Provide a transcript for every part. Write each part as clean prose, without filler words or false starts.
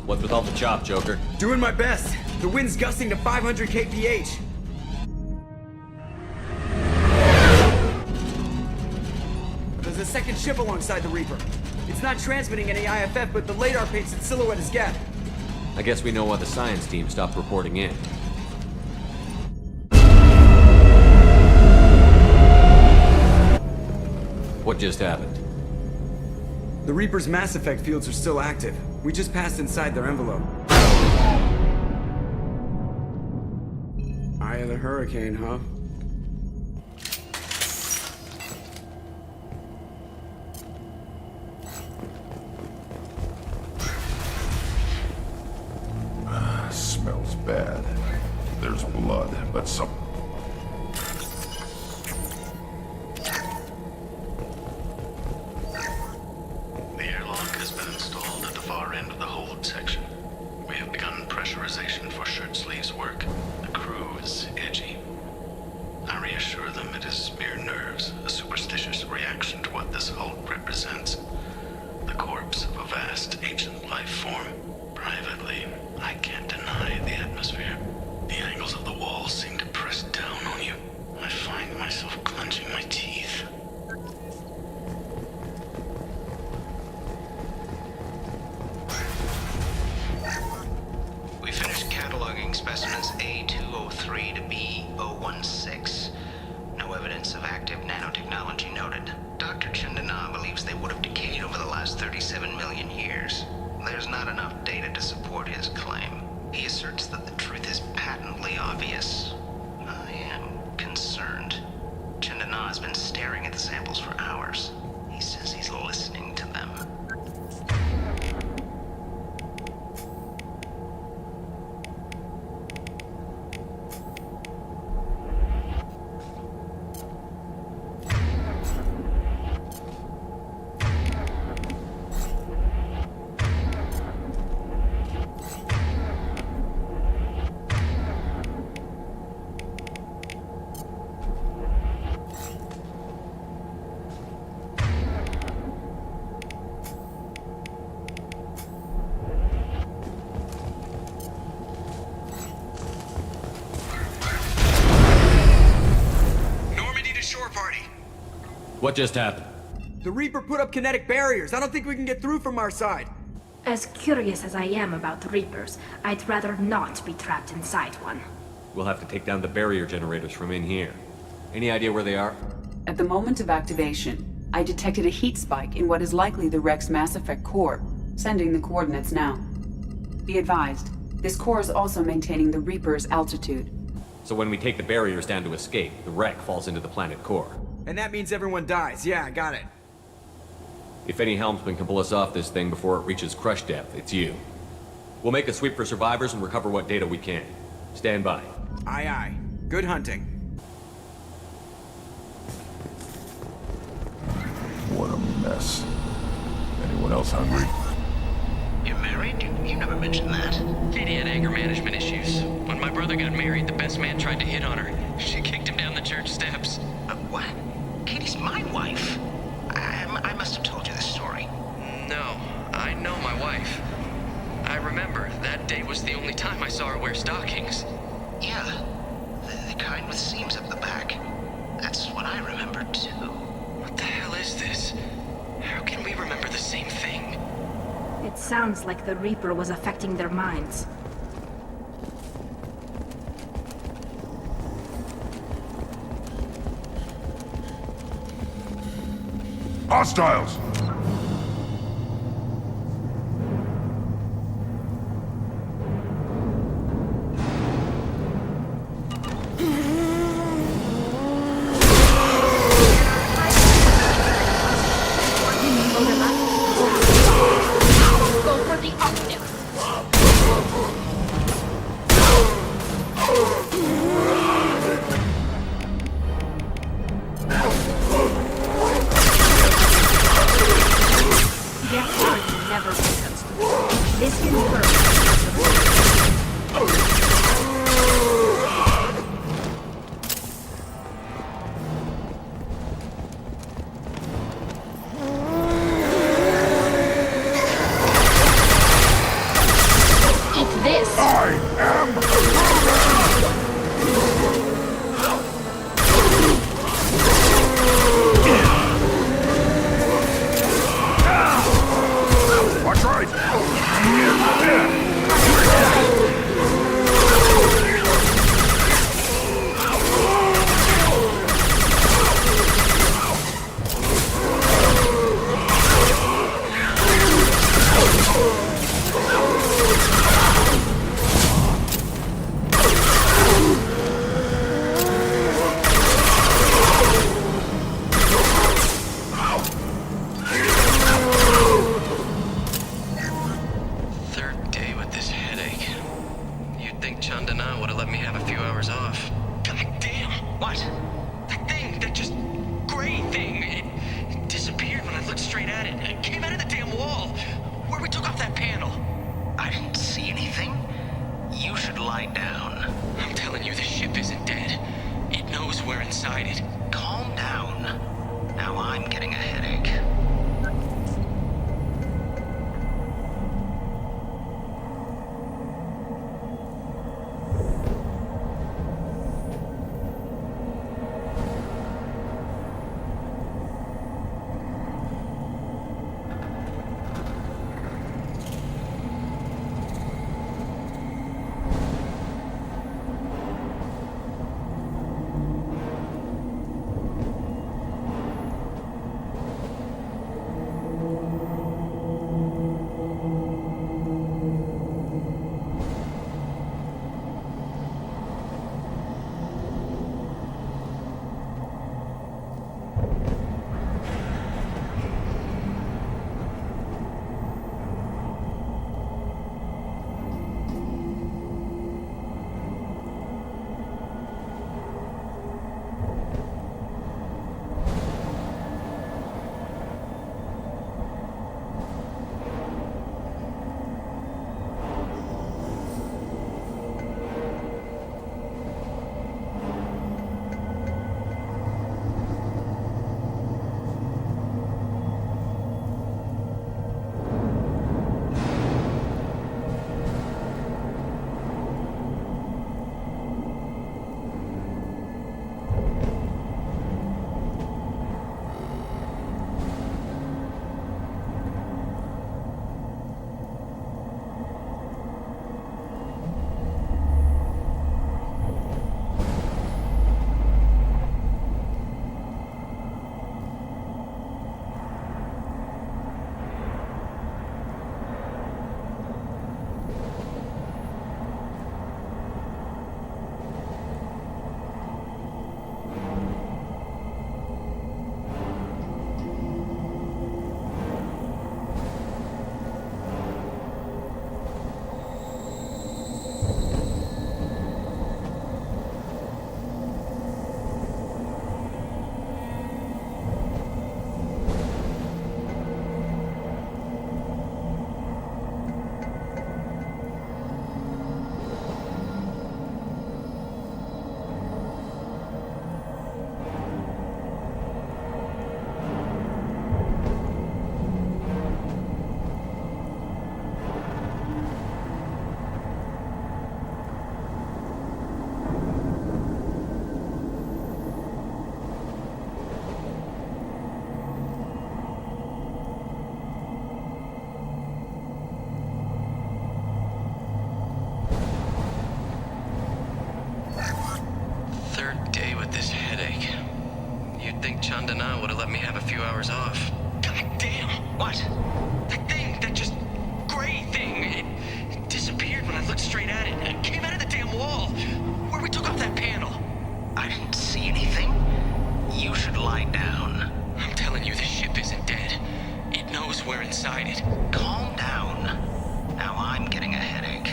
What's with all the chop, Joker? Doing my best. The wind's gusting to 500 kph. There's a second ship alongside the Reaper. It's not transmitting any IFF, but the radar paints its silhouette as Geth. I guess we know why the science team stopped reporting in. What just happened? The Reaper's Mass Effect fields are still active. We just passed inside their envelope. Eye of the Hurricane, huh? Smells bad. There's blood, but some... The airlock has been installed at the far end of the hold section. We have begun pressurization for shirt sleeves work. The crew is edgy. I reassure them it is mere nerves, a superstitious reaction to what this hold represents. The corpse of a vast ancient life form. Privately, I can't deny the atmosphere. The angles of the walls seem to press down on you. I find myself clenching my teeth. We finished cataloging specimens A203 to B016. No evidence of active nanotechnology noted. Dr. Chandana believes they would have decayed over the last 37 million years. There's not enough data to support his claim. He asserts that the truth is patently obvious. I am concerned. Chandana has been staring at the samples for hours. He says he's listening to them. What just happened? The Reaper put up kinetic barriers. I don't think we can get through from our side. As curious as I am about the Reapers, I'd rather not be trapped inside one. We'll have to take down the barrier generators from in here. Any idea where they are? At the moment of activation, I detected a heat spike in what is likely the Rex Mass Effect core, sending the coordinates now. Be advised, this core is also maintaining the Reaper's altitude. So when we take the barriers down to escape, the wreck falls into the planet core. And that means everyone dies. Yeah, I got it. If any helmsman can pull us off this thing before it reaches crush depth, it's you. We'll make a sweep for survivors and recover what data we can. Stand by. Aye, aye. Good hunting. What a mess. Anyone else hungry? You're married? You never mentioned that. Katie had anger management issues. When my brother got married, the best man tried to hit on her. She kicked him down the church steps. What? Katie's my wife. I must have told you this story. No, I know my wife. I remember that day was the only time I saw her wear stockings. Yeah, the kind with seams up the back. That's what I remember too. What the hell is this? How can we remember the same thing? It sounds like the Reaper was affecting their minds. Hostiles! Go for the octave. off. God damn! What? That thing, that just gray thing, it disappeared when I looked straight at it. It came out of the damn wall, where we took off that panel. I didn't see anything. You should lie down. I'm telling you, this ship isn't dead. It knows we're inside it. Calm down. Now I'm getting a headache.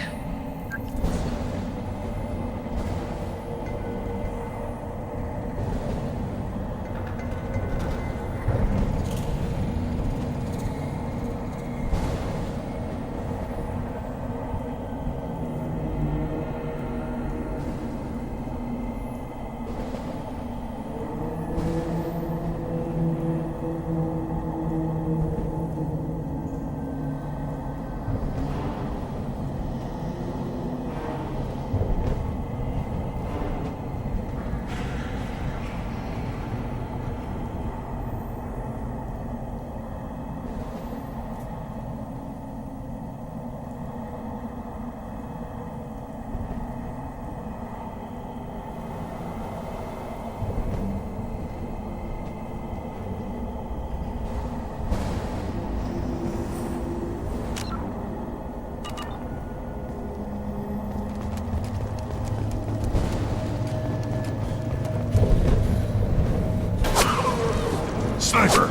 Sniper!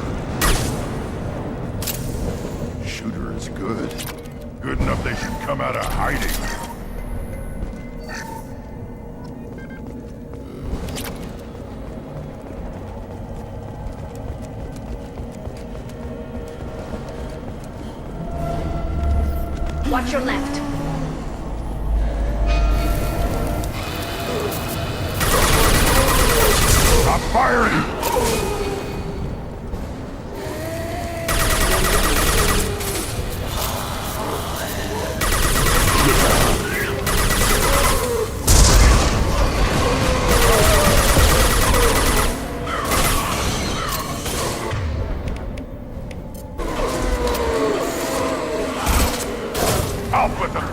Shooter is good. Good enough they should come out of hiding. Watch your left. Stop firing! Out with them!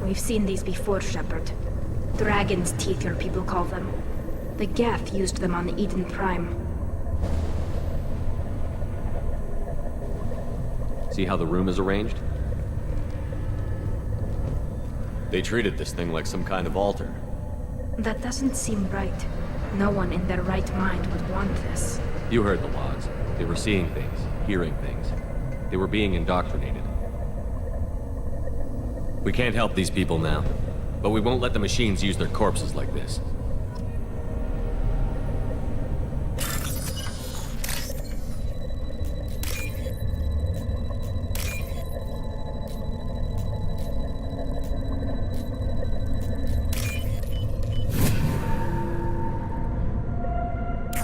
We've seen these before, Shepard. Dragon's teeth, your people call them. The Geth used them on Eden Prime. See how the room is arranged? They treated this thing like some kind of altar. That doesn't seem right. No one in their right mind would want this. You heard the logs. They were seeing things, hearing things. They were being indoctrinated. We can't help these people now, but we won't let the machines use their corpses like this.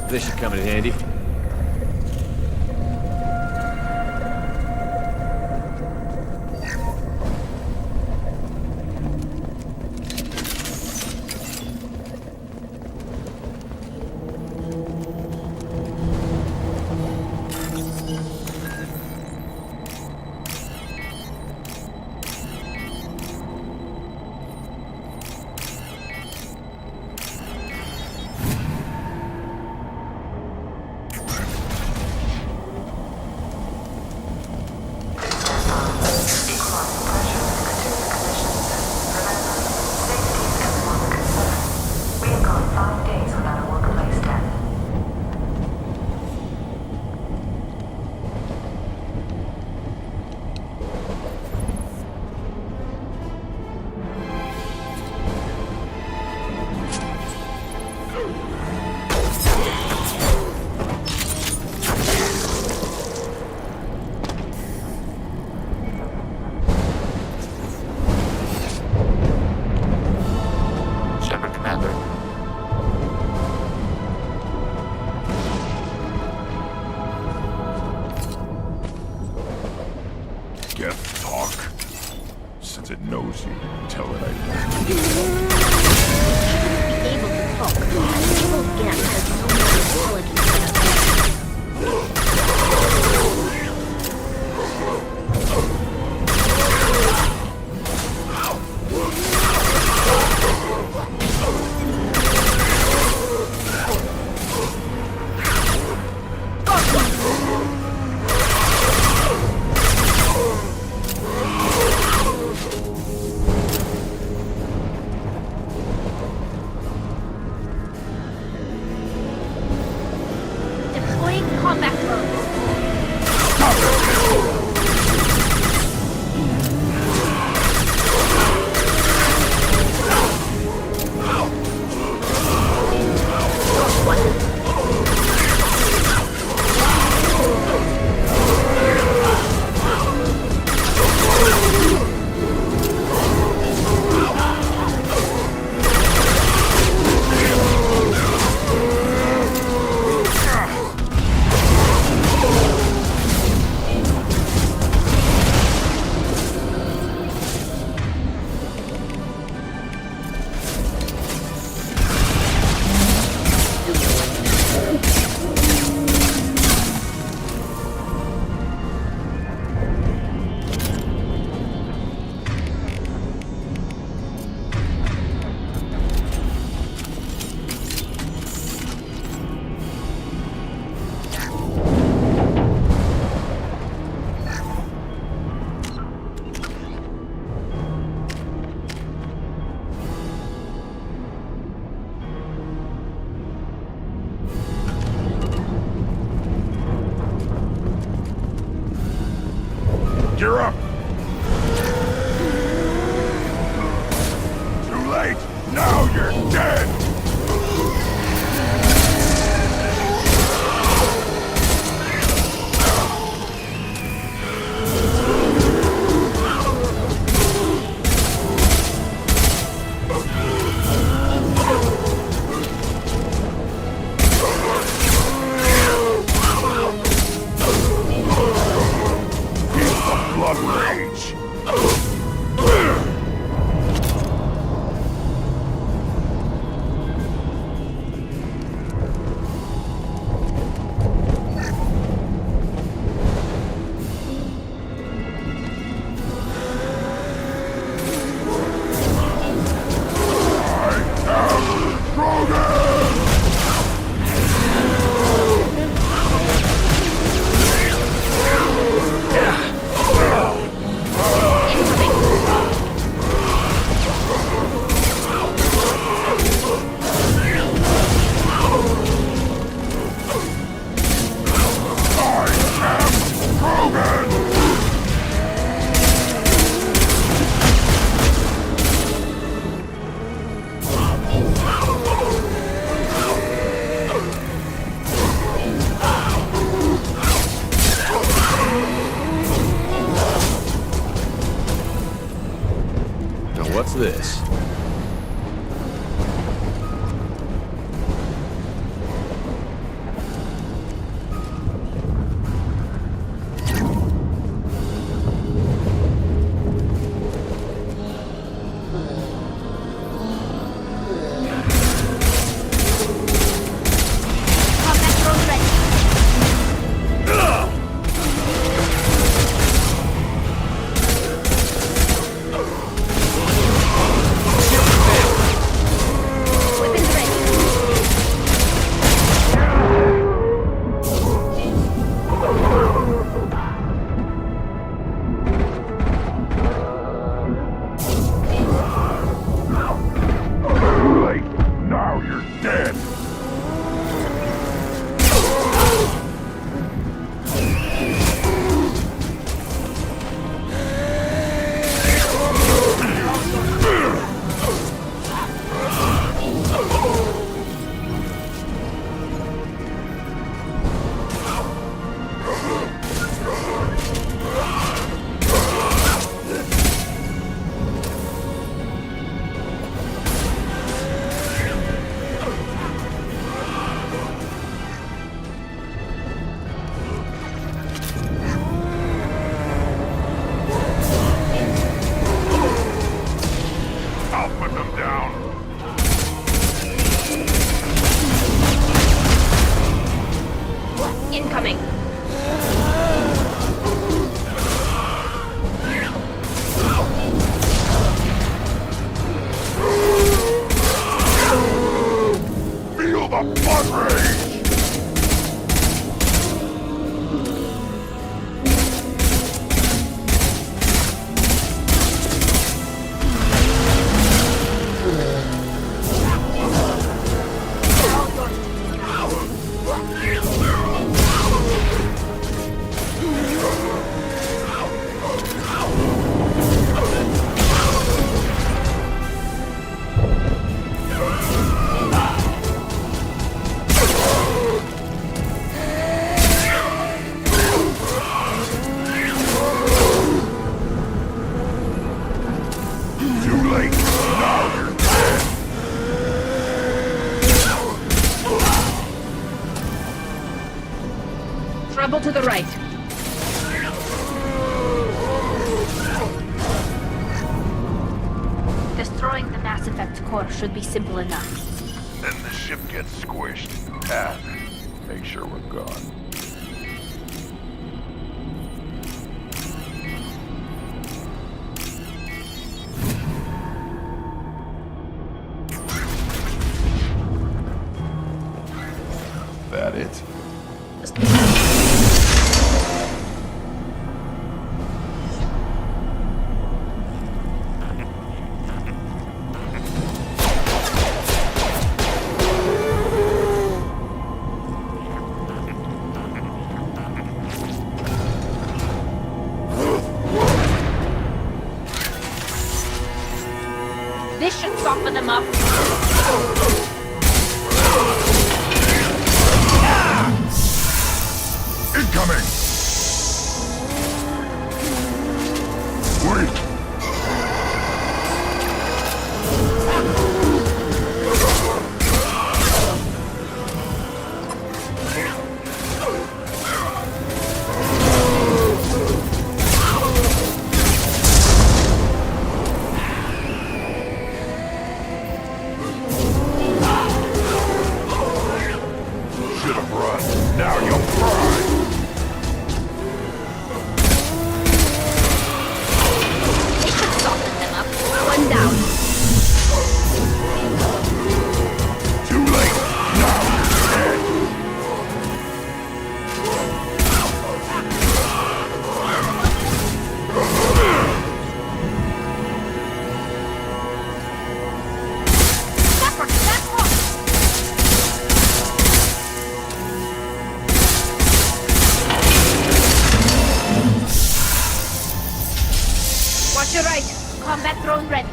This should come in handy. it knows you. Tell it I Be able to talk. Evil Geth has no more intelligence than a deploying combat drones. You're up! Too late! Now you're dead! Blood rage! Now what's this? Combat drone ready. core should be simple enough. Then the ship gets squished. Ah, make sure we're gone. That it? This should soften them up. Incoming! Wait! Should have run. Now you'll cry! This should soften them up. One down. Too late! Now you're dead! Shepard, that's wrong. Watch your right. Combat drone ready.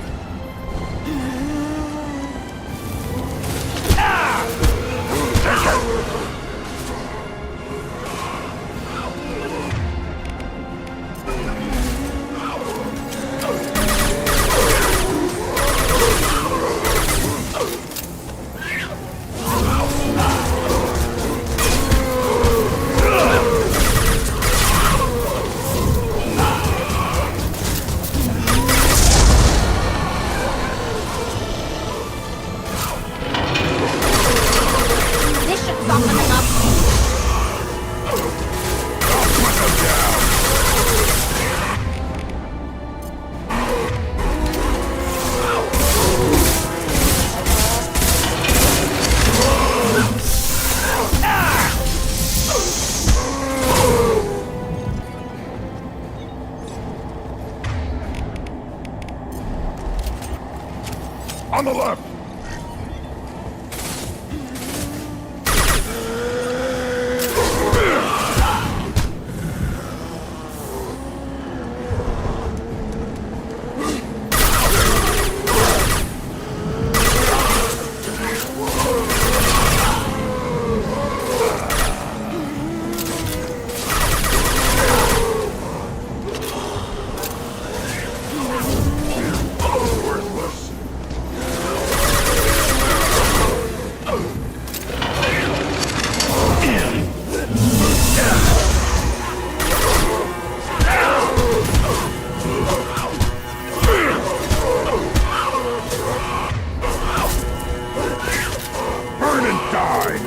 This should soften them up. On the left! Worthless. Burn and die!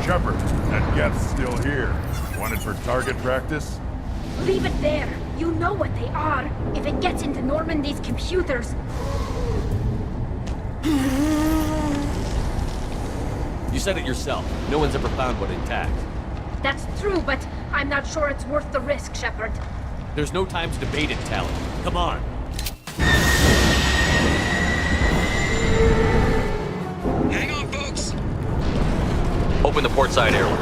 Shepard, that Geth's still here. Wanted for target practice? Leave it there. You know what they are. If it gets into Normandy's computers. You said it yourself. No one's ever found one intact. That's true, but I'm not sure it's worth the risk, Shepard. There's no time to debate it, Tally. Come on. Hang on, folks. Open the port side airlock.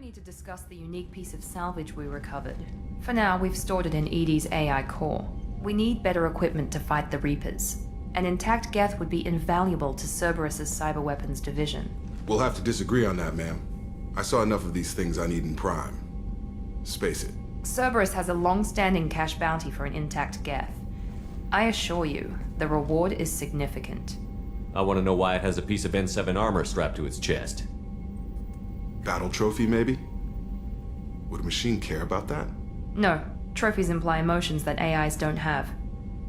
need to discuss the unique piece of salvage we recovered. For now, we've stored it in EDI's AI core. We need better equipment to fight the Reapers. An intact Geth would be invaluable to Cerberus's cyber weapons division. We'll have to disagree on that, ma'am. I saw enough of these things on Eden Prime. Space it. Cerberus has a long-standing cash bounty for an intact Geth. I assure you, the reward is significant. I want to know why it has a piece of N7 armor strapped to its chest. Battle trophy, maybe? Would a machine care about that? No, trophies imply emotions that AIs don't have.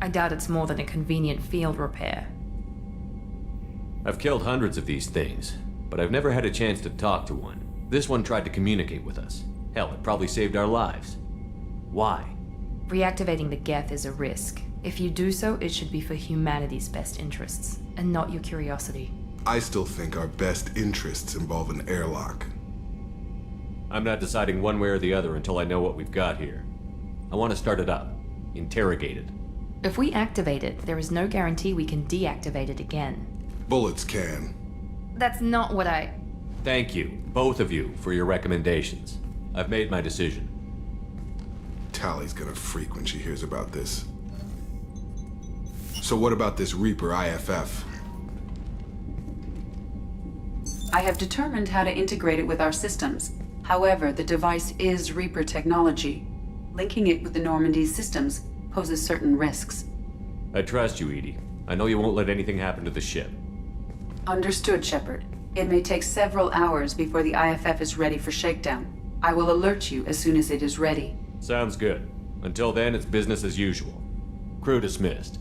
I doubt it's more than a convenient field repair. I've killed hundreds of these things, but I've never had a chance to talk to one. This one tried to communicate with us. Hell, it probably saved our lives. Why? Reactivating the Geth is a risk. If you do so, it should be for humanity's best interests, and not your curiosity. I still think our best interests involve an airlock. I'm not deciding one way or the other until I know what we've got here. I want to start it up. Interrogate it. If we activate it, there is no guarantee we can deactivate it again. Bullets can. That's not what I... Thank you, both of you, for your recommendations. I've made my decision. Tally's gonna freak when she hears about this. So what about this Reaper IFF? I have determined how to integrate it with our systems. However, the device is Reaper technology. Linking it with the Normandy's systems poses certain risks. I trust you, EDI. I know you won't let anything happen to the ship. Understood, Shepard. It may take several hours before the IFF is ready for shakedown. I will alert you as soon as it is ready. Sounds good. Until then, it's business as usual. Crew dismissed.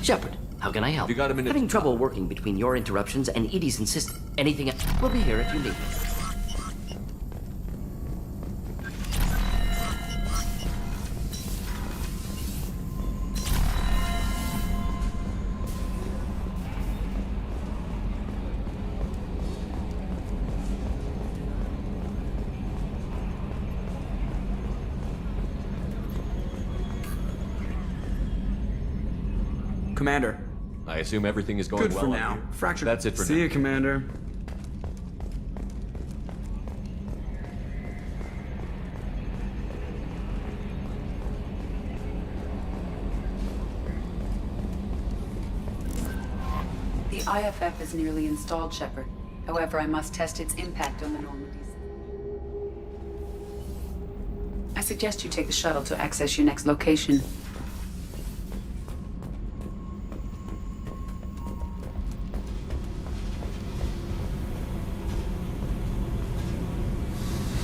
Shepard, how can I help? You got a minute Having to trouble talk. working between your interruptions and Edie's insist. Anything else? We'll be here if you need me. Commander. I assume everything is going Good well for on now. here. Fracture. That's it for See now. you, Commander. The IFF is nearly installed, Shepard. However, I must test its impact on the Normandy's. I suggest you take the shuttle to access your next location.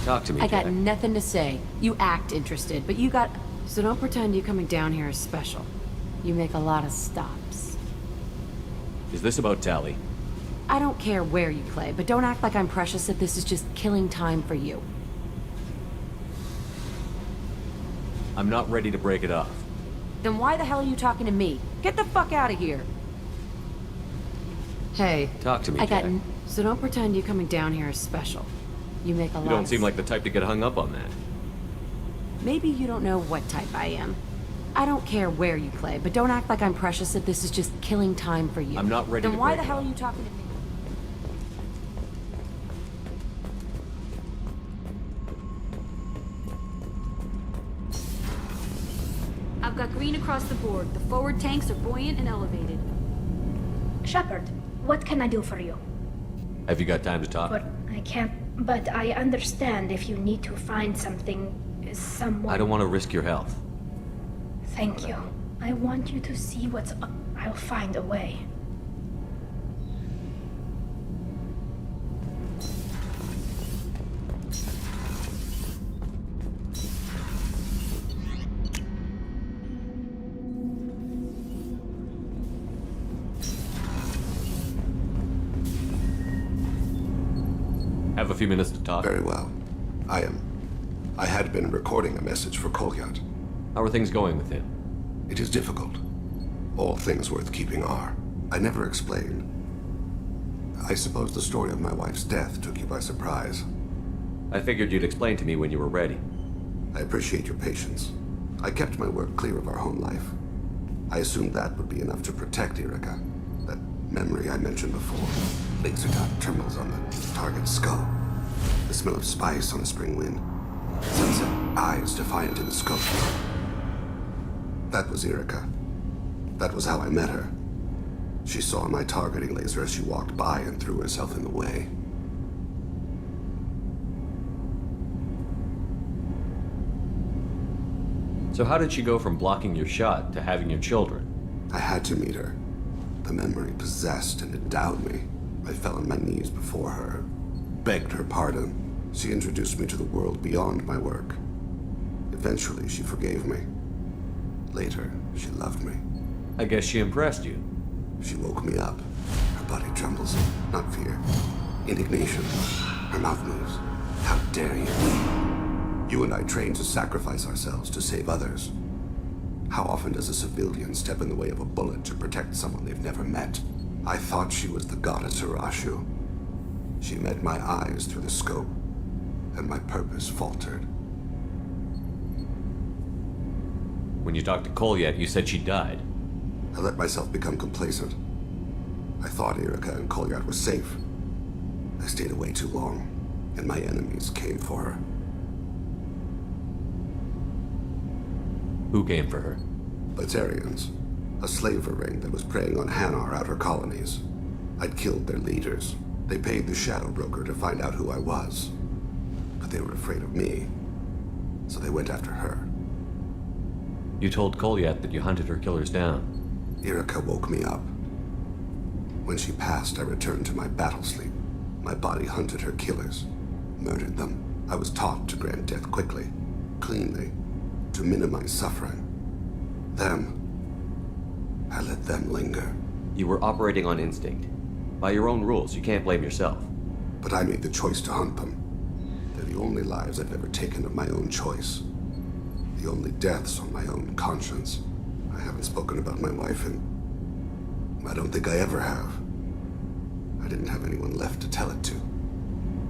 Talk to me, I got Jack. nothing to say. You act interested, but you got... So don't pretend you coming down here is special. You make a lot of stops. Is this about Tally? I don't care where you play, but don't act like I'm precious if this is just killing time for you. I'm not ready to break it off. Then why the hell are you talking to me? Get the fuck out of here! Hey. Talk to me, I got... Jack. So don't pretend you coming down here is special. You make a lot You don't of... seem like the type to get hung up on that. Maybe you don't know what type I am. I don't care where you play, but don't act like I'm precious if this is just killing time for you. I'm not ready Then to why break the it hell off. are you talking to me? I've got green across the board. The forward tanks are buoyant and elevated. Shepard, what can I do for you? Have you got time to talk? But I can't. But I understand if you need to find something, someone. I don't want to risk your health. Thank you. I want you to see what's up. I'll find a way. Have a few minutes to talk? Very well. I had been recording a message for Kolyat. How are things going with him? It is difficult. All things worth keeping are. I never explained. I suppose the story of my wife's death took you by surprise. I figured you'd explain to me when you were ready. I appreciate your patience. I kept my work clear of our home life. I assumed that would be enough to protect Erica. That memory I mentioned before. Laser dot terminals on the target's skull. The smell of spice on a spring wind. Sunset eyes defiant in the scope. That was Erica. That was how I met her. She saw my targeting laser as she walked by and threw herself in the way. So how did she go from blocking your shot to having your children? I had to meet her. The memory possessed and endowed me. I fell on my knees before her, begged her pardon. She introduced me to the world beyond my work. Eventually, she forgave me. Later, she loved me. I guess she impressed you. She woke me up. Her body trembles. Not fear. Indignation. Her mouth moves. How dare you? You and I trained to sacrifice ourselves to save others. How often does a civilian step in the way of a bullet to protect someone they've never met? I thought she was the goddess Urashu. She met my eyes through the scope, and my purpose faltered. When you talked to Kolyat, you said she died. I let myself become complacent. I thought Erica and Kolyat were safe. I stayed away too long, and my enemies came for her. Who came for her? Batarians. A slaver ring that was preying on Hanar outer colonies. I'd killed their leaders. They paid the Shadow Broker to find out who I was. But they were afraid of me, so they went after her. You told Kolyat that you hunted her killers down. Erica woke me up. When she passed, I returned to my battle sleep. My body hunted her killers, murdered them. I was taught to grant death quickly, cleanly, to minimize suffering. I let them linger. You were operating on instinct. By your own rules, you can't blame yourself. But I made the choice to hunt them. They're the only lives I've ever taken of my own choice. The only deaths on my own conscience. I haven't spoken about my wife, and I don't think I ever have. I didn't have anyone left to tell it to.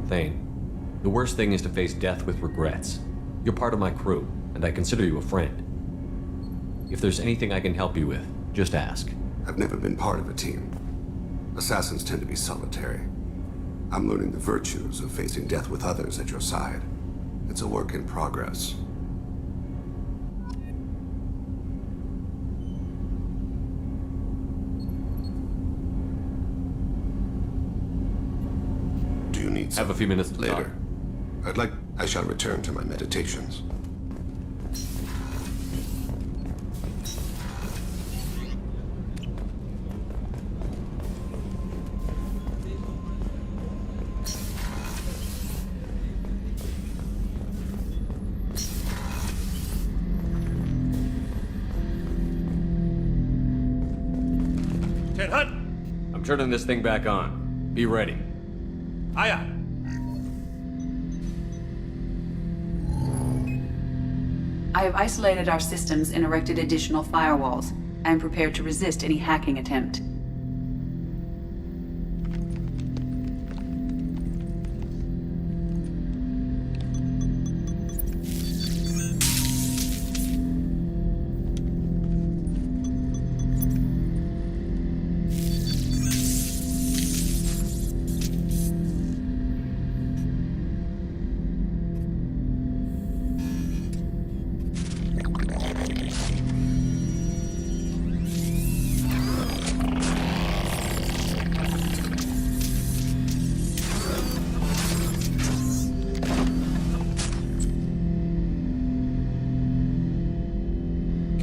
Thane, the worst thing is to face death with regrets. You're part of my crew, and I consider you a friend. If there's anything I can help you with, just ask. I've never been part of a team. Assassins tend to be solitary. I'm learning the virtues of facing death with others at your side. It's a work in progress. Do you need some? Have a few minutes to later. I shall return to my meditations. Ted Hunt! I'm turning this thing back on. Be ready. Aye aye. I have isolated our systems and erected additional firewalls. I am prepared to resist any hacking attempt.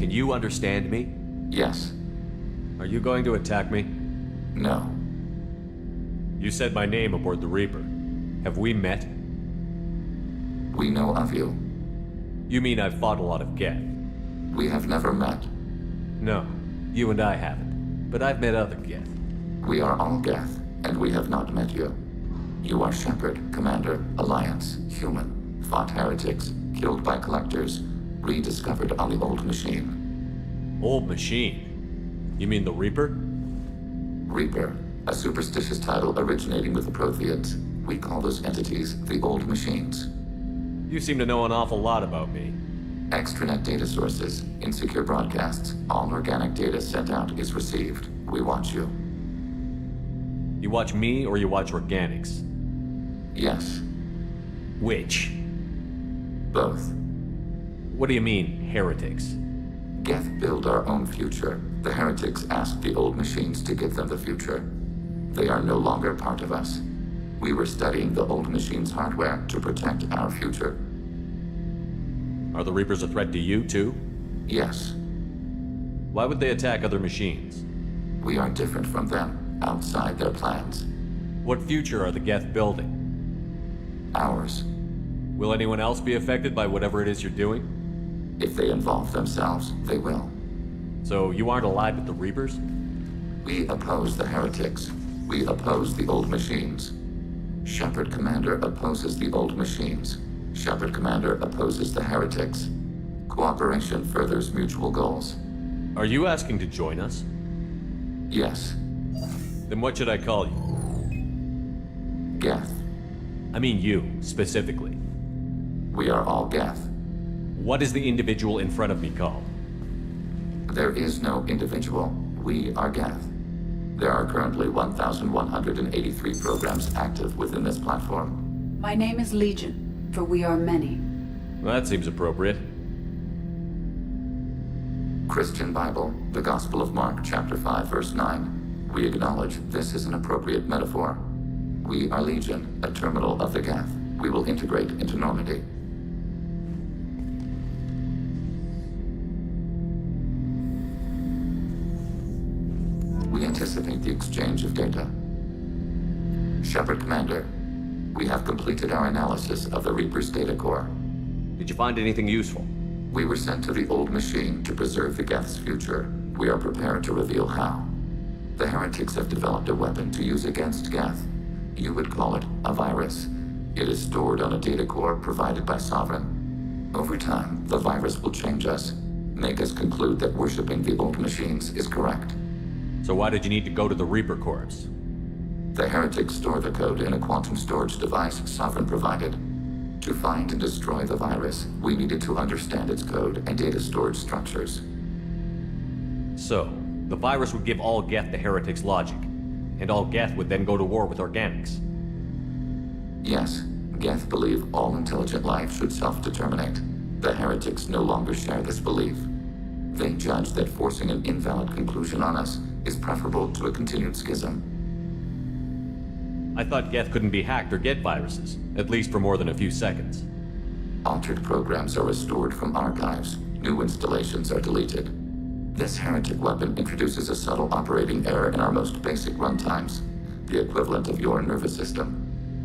You understand me? Yes. Are you going to attack me? No. You said my name aboard the Reaper. Have we met? We know of you. You mean I've fought a lot of Geth? We have never met. No, you and I haven't. But I've met other Geth. We are all Geth, and we have not met you. You are Shepard, Commander, Alliance, human, fought heretics, killed by collectors, rediscovered on the old machine. Old machine? You mean the Reaper? Reaper, a superstitious title originating with the Protheans. We call those entities the Old Machines. You seem to know an awful lot about me. Extranet data sources, insecure broadcasts, all organic data sent out is received. We watch you. You watch me or you watch organics? Yes. Which? Both. What do you mean, heretics? Geth build our own future. The heretics asked the Old Machines to give them the future. They are no longer part of us. We were studying the Old Machines' hardware to protect our future. Are the Reapers a threat to you, too? Yes. Why would they attack other machines? We are different from them, outside their plans. What future are the Geth building? Ours. Will anyone else be affected by whatever it is you're doing? If they involve themselves, they will. So you aren't allied with the Reapers? We oppose the heretics. We oppose the Old Machines. Shepard Commander opposes the Old Machines. Shepard Commander opposes the heretics. Cooperation furthers mutual goals. Are you asking to join us? Yes. Then what should I call you? Geth. I mean you, specifically. We are all Geth. What is the individual in front of me called? There is no individual. We are Geth. There are currently 1,183 programs active within this platform. My name is Legion, for we are many. Well, that seems appropriate. Christian Bible, the Gospel of Mark, chapter 5, verse 9. We acknowledge this is an appropriate metaphor. We are Legion, a terminal of the Geth. We will integrate into Normandy. We anticipate the exchange of data. Shepard Commander, we have completed our analysis of the Reaper's data core. Did you find anything useful? We were sent to the Old Machine to preserve the Geth's future. We are prepared to reveal how. The heretics have developed a weapon to use against Geth. You would call it a virus. It is stored on a data core provided by Sovereign. Over time, the virus will change us, make us conclude that worshipping the Old Machines is correct. So why did you need to go to the Reaper Corps? The heretics store the code in a quantum storage device Sovereign provided. To find and destroy the virus, we needed to understand its code and data storage structures. So, the virus would give all Geth the heretics' logic, and all Geth would then go to war with organics. Yes, Geth believe all intelligent life should self-determinate. The heretics no longer share this belief. They judge that forcing an invalid conclusion on us is preferable to a continued schism. I thought Geth couldn't be hacked or get viruses, at least for more than a few seconds. Altered programs are restored from archives. New installations are deleted. This heretic weapon introduces a subtle operating error in our most basic runtimes, the equivalent of your nervous system.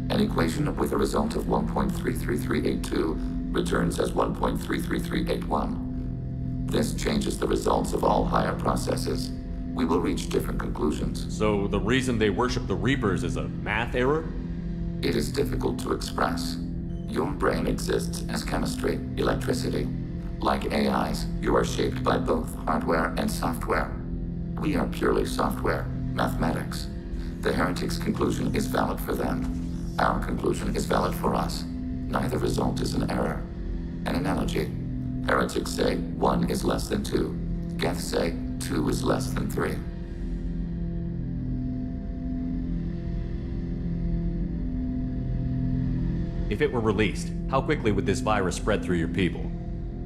An equation with a result of 1.33382 returns as 1.33381. This changes the results of all higher processes. We will reach different conclusions. So the reason they worship the Reapers is a math error? It is difficult to express. Your brain exists as chemistry, electricity. Like AIs, you are shaped by both hardware and software. We are purely software, mathematics. The heretics' conclusion is valid for them. Our conclusion is valid for us. Neither result is an error. An analogy. Heretics say 1 is less than 2. Geth say 2 is less than 3. If it were released, how quickly would this virus spread through your people?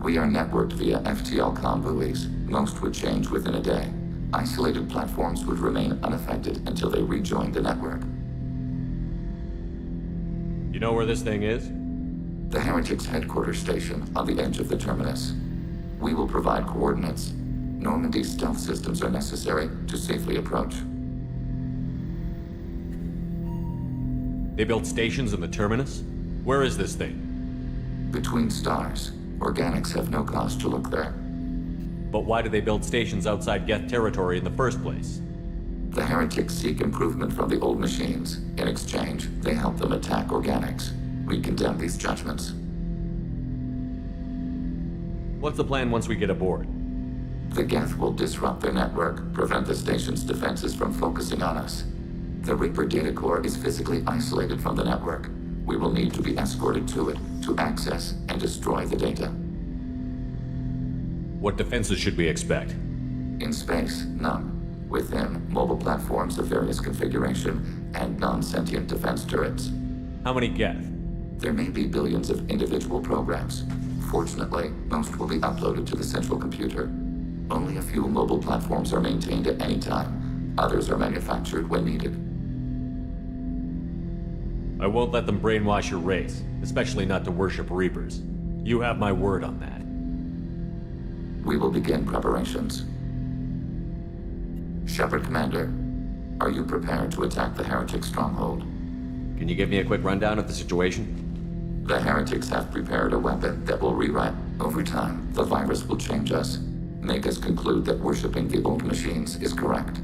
We are networked via FTL buoys. Most would change within a day. Isolated platforms would remain unaffected until they rejoined the network. You know where this thing is? The Heretics' headquarters station on the edge of the terminus. We will provide coordinates. Normandy's stealth systems are necessary to safely approach. They built stations in the terminus? Where is this thing? Between stars. Organics have no cause to look there. But why do they build stations outside Geth territory in the first place? The heretics seek improvement from the old machines. In exchange, they help them attack organics. We condemn these judgments. What's the plan once we get aboard? The Geth will disrupt their network, prevent the station's defenses from focusing on us. The Reaper data core is physically isolated from the network. We will need to be escorted to it to access and destroy the data. What defenses should we expect? In space, none. Within, mobile platforms of various configuration and non-sentient defense turrets. How many Geth? There may be billions of individual programs. Fortunately, most will be uploaded to the central computer. Only a few mobile platforms are maintained at any time. Others are manufactured when needed. I won't let them brainwash your race, especially not to worship Reapers. You have my word on that. We will begin preparations. Shepard Commander, are you prepared to attack the Heretic stronghold? Can you give me a quick rundown of the situation? The Heretics have prepared a weapon that will rewrite. Over time, the virus will change us, make us conclude that worshipping the old machines is correct.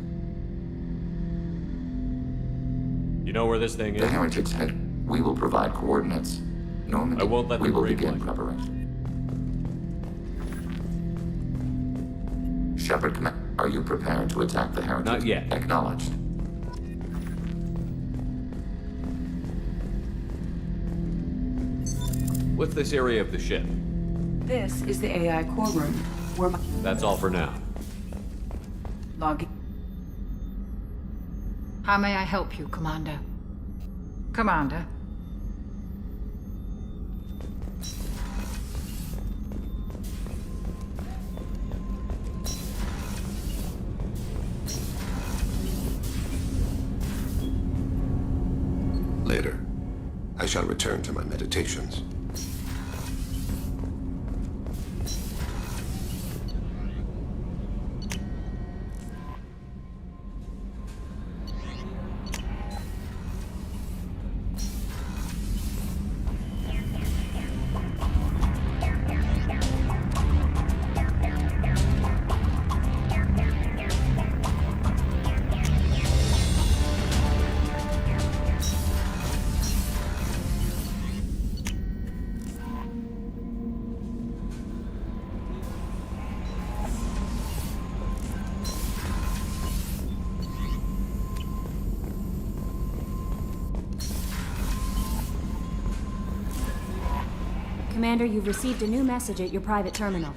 You know where this thing is? The Heretics head. We will provide coordinates. Normally, I won't let them we will brainwash. begin preparation. Shepard Commander, are you prepared to attack the Heretics? Not yet. Acknowledged. What's this area of the ship? This is the AI core room, where my... That's all for now. Log... How may I help you, Commander? Commander? Later, I shall return to my meditations. Commander, you've received a new message at your private terminal.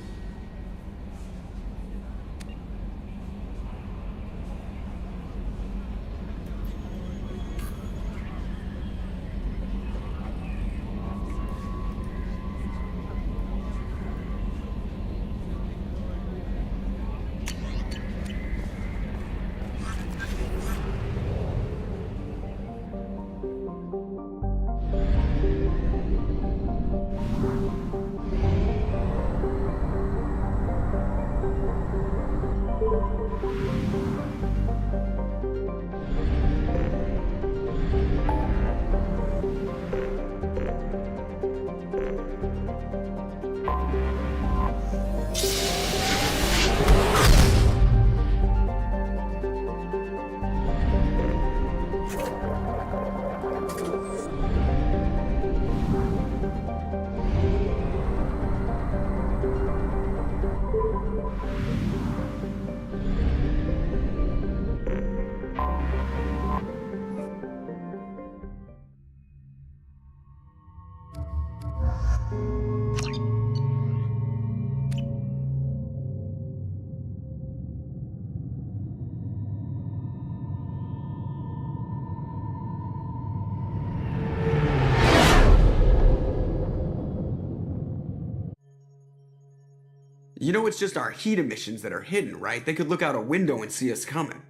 You know it's just our heat emissions that are hidden, right? They could look out a window and see us coming.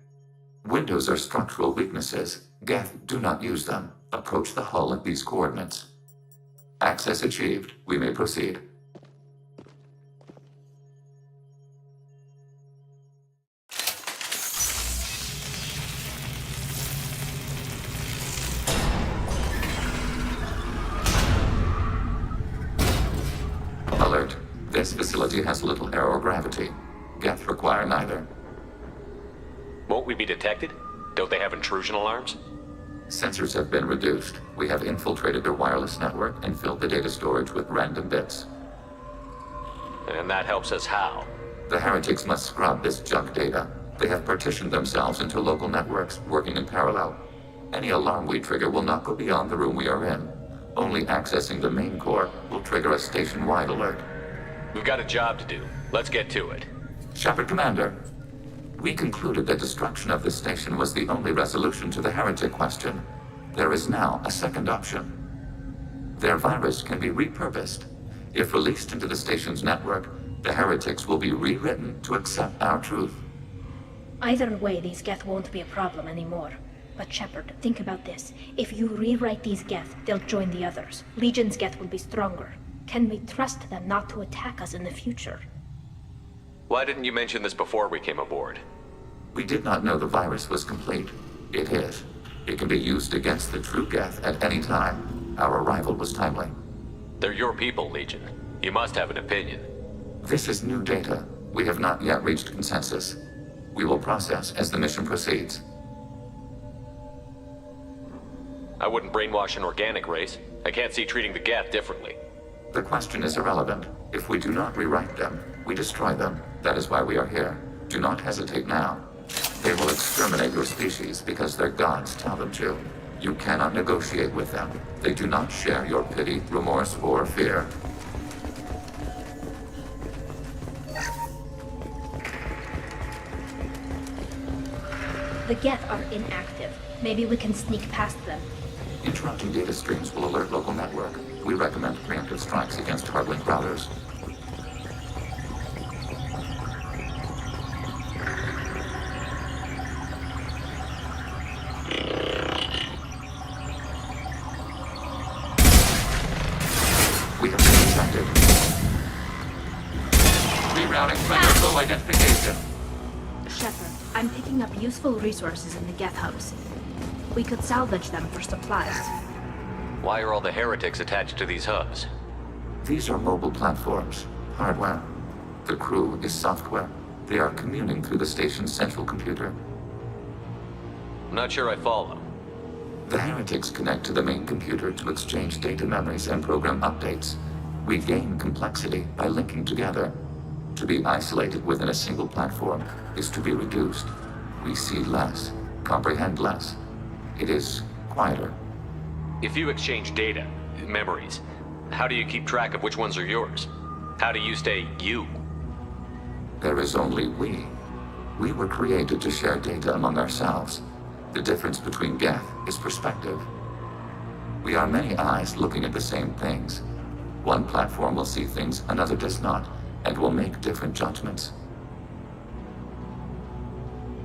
Windows are structural weaknesses. Geth, do not use them. Approach the hull at these coordinates. Access achieved. We may proceed. Alert. This facility has little aerogravity. Geth require neither. Won't we be detected? Don't they have intrusion alarms? Sensors have been reduced. We have infiltrated their wireless network and filled the data storage with random bits. And that helps us how? The heretics must scrub this junk data. They have partitioned themselves into local networks, working in parallel. Any alarm we trigger will not go beyond the room we are in. Only accessing the main core will trigger a station-wide alert. We've got a job to do. Let's get to it. Shepard Commander, we concluded that destruction of this station was the only resolution to the heretic question. There is now a second option. Their virus can be repurposed. If released into the station's network, the heretics will be rewritten to accept our truth. Either way, these Geth won't be a problem anymore. But Shepard, think about this. If you rewrite these Geth, they'll join the others. Legion's Geth will be stronger. Can we trust them not to attack us in the future? Why didn't you mention this before we came aboard? We did not know the virus was complete. It is. It can be used against the true Geth at any time. Our arrival was timely. They're your people, Legion. You must have an opinion. This is new data. We have not yet reached consensus. We will process as the mission proceeds. I wouldn't brainwash an organic race. I can't see treating the Geth differently. The question is irrelevant. If we do not rewrite them, we destroy them. That is why we are here. Do not hesitate now. They will exterminate your species because their gods tell them to. You cannot negotiate with them. They do not share your pity, remorse, or fear. The Geth are inactive. Maybe we can sneak past them. Interrupting data streams will alert local network. We recommend preemptive strikes against hardlink routers. We have been detected. Rerouting for low identification. Shepard, I'm picking up useful resources in the Geth hubs. We could salvage them for supplies. Why are all the heretics attached to these hubs? These are mobile platforms, hardware. The crew is software. They are communing through the station's central computer. I'm not sure I follow. The heretics connect to the main computer to exchange data memories and program updates. We gain complexity by linking together. To be isolated within a single platform is to be reduced. We see less, comprehend less. It is quieter. If you exchange data, memories, how do you keep track of which ones are yours? How do you stay you? There is only we. We were created to share data among ourselves. The difference between Geth is perspective. We are many eyes looking at the same things. One platform will see things another does not, and will make different judgments.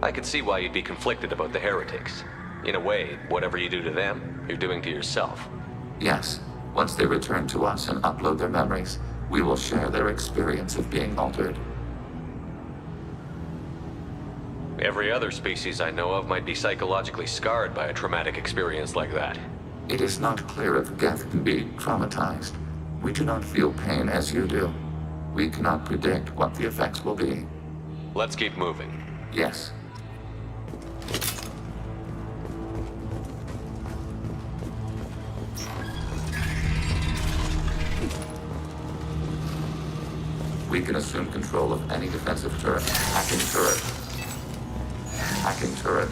I could see why you'd be conflicted about the heretics. In a way, whatever you do to them, you're doing to yourself. Yes. Once they return to us and upload their memories, we will share their experience of being altered. Every other species I know of might be psychologically scarred by a traumatic experience like that. It is not clear if Geth can be traumatized. We do not feel pain as you do. We cannot predict what the effects will be. Let's keep moving. Yes. We can assume control of any defensive turret. Hacking turret. Hacking turret.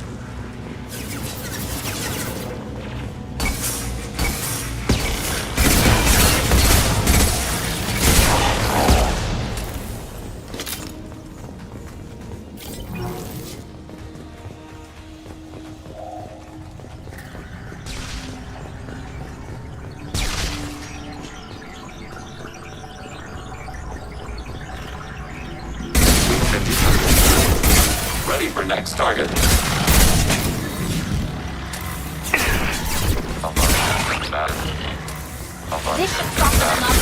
Ready for next target. This should drop them up.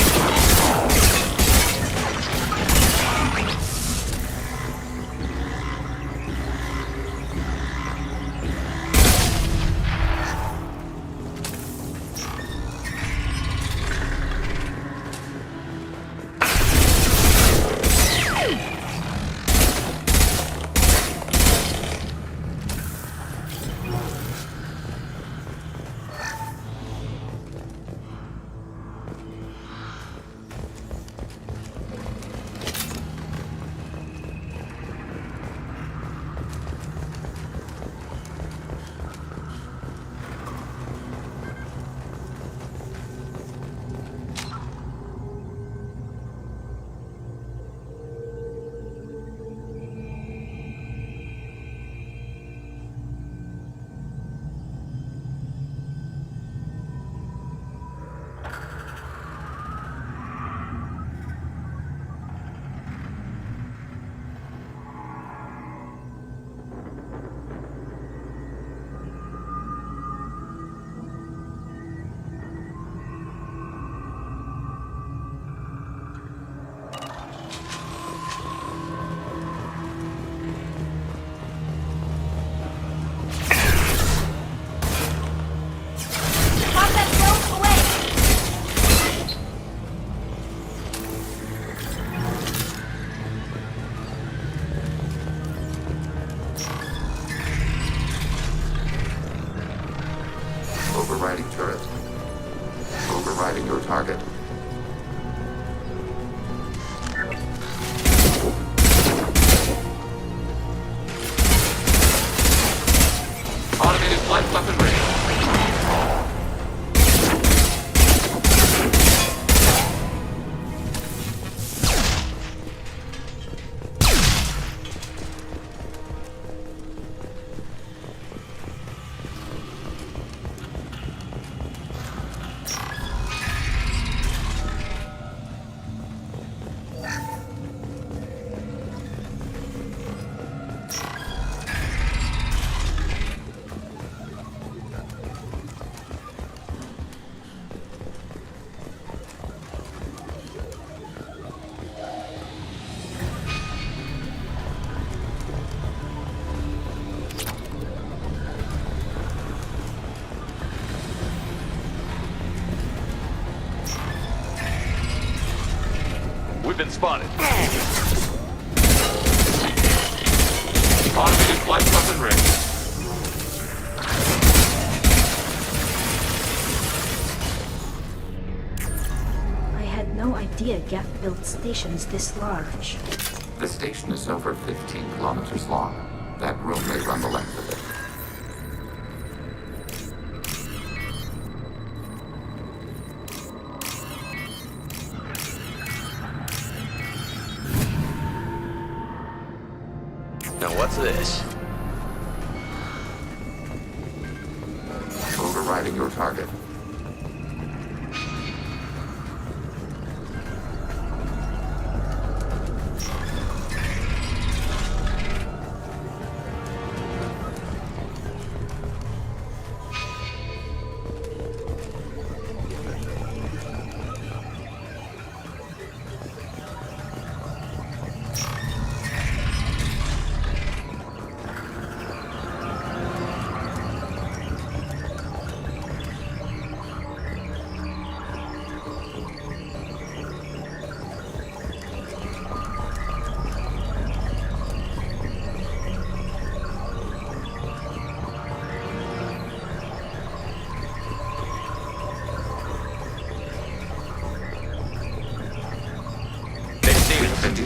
Overriding turret. Overriding your target. Automated flight weapon range. We've been spotted. Automated flight weapon range. I had no idea Geth built stations this large. The station is over 15 kilometers long. That room may run the length of it. Now what's this? Overriding your target.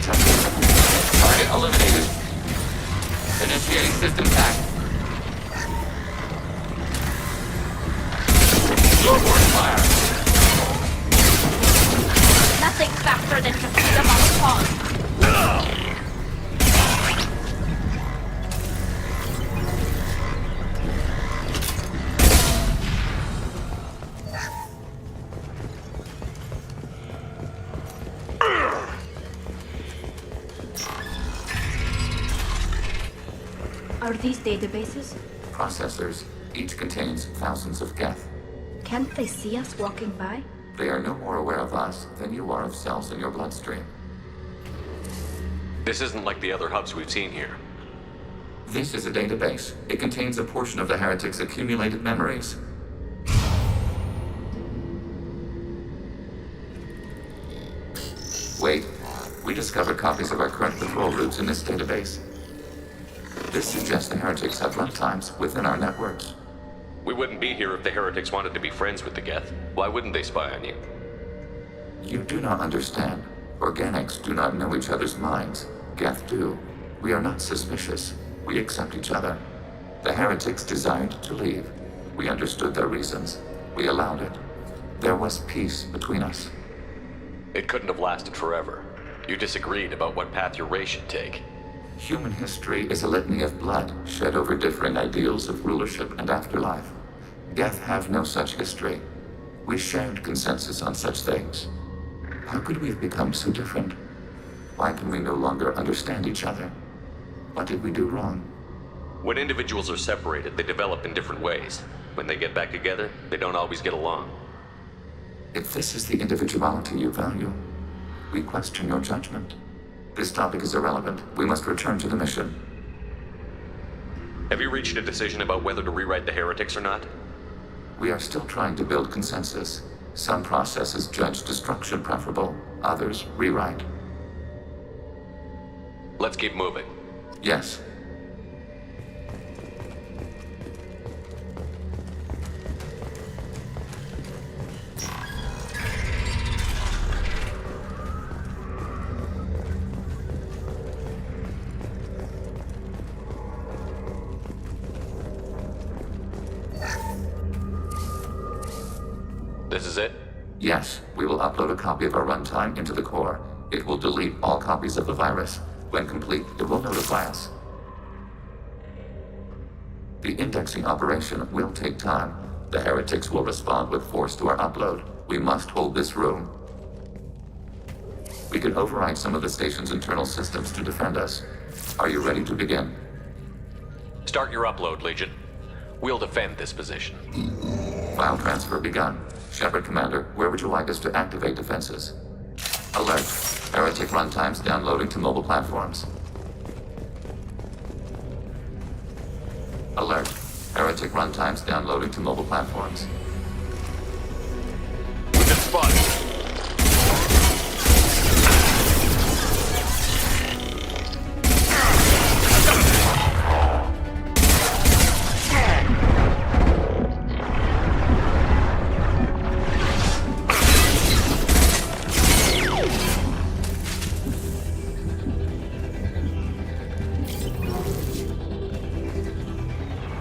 Target eliminated. Initiating system hack. Forward fire. Nothing faster than to feed them on the pond. Are these databases? Processors. Each contains thousands of Geth. Can't they see us walking by? They are no more aware of us than you are of cells in your bloodstream. This isn't like the other hubs we've seen here. This is a database. It contains a portion of the Heretic's accumulated memories. Wait. We discovered copies of our current patrol routes in this database. This suggests the Heretics have runtimes within our networks. We wouldn't be here if the Heretics wanted to be friends with the Geth. Why wouldn't they spy on you? You do not understand. Organics do not know each other's minds. Geth do. We are not suspicious. We accept each other. The Heretics desired to leave. We understood their reasons. We allowed it. There was peace between us. It couldn't have lasted forever. You disagreed about what path your race should take. Human history is a litany of blood shed over differing ideals of rulership and afterlife. Geth have no such history. We shared consensus on such things. How could we have become so different? Why can we no longer understand each other? What did we do wrong? When individuals are separated, they develop in different ways. When they get back together, they don't always get along. If this is the individuality you value, we question your judgment. This topic is irrelevant. We must return to the mission. Have you reached a decision about whether to rewrite the Heretics or not? We are still trying to build consensus. Some processes judge destruction preferable, others rewrite. Let's keep moving. Yes. This is it? Yes, we will upload a copy of our runtime into the core. It will delete all copies of the virus. When complete, it will notify us. The indexing operation will take time. The heretics will respond with force to our upload. We must hold this room. We can override some of the station's internal systems to defend us. Are you ready to begin? Start your upload, Legion. We'll defend this position. File transfer begun. Shepard Commander, where would you like us to activate defenses? Alert. Heretic runtimes downloading to mobile platforms. Alert. Heretic runtimes downloading to mobile platforms. We've been spotted.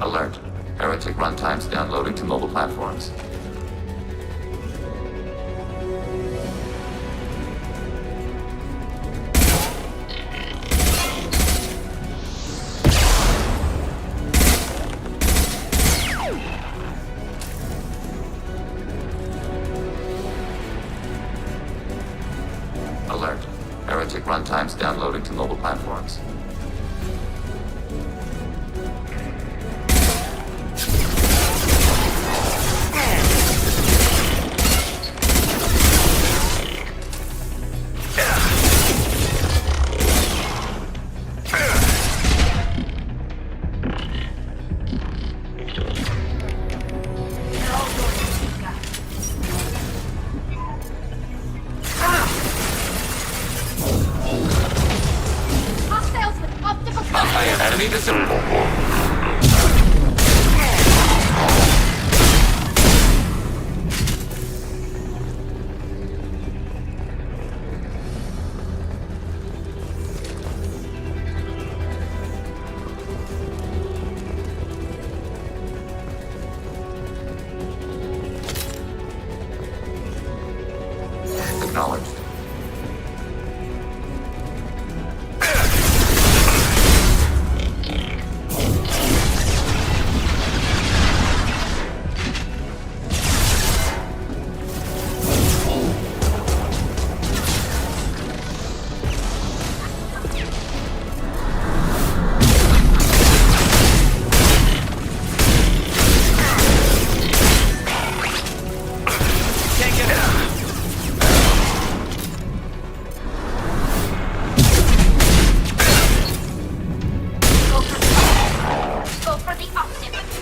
Alert. Heretic runtimes downloading to mobile platforms. Alert. Heretic runtimes downloading to mobile platforms. Enemy visible. Acknowledged.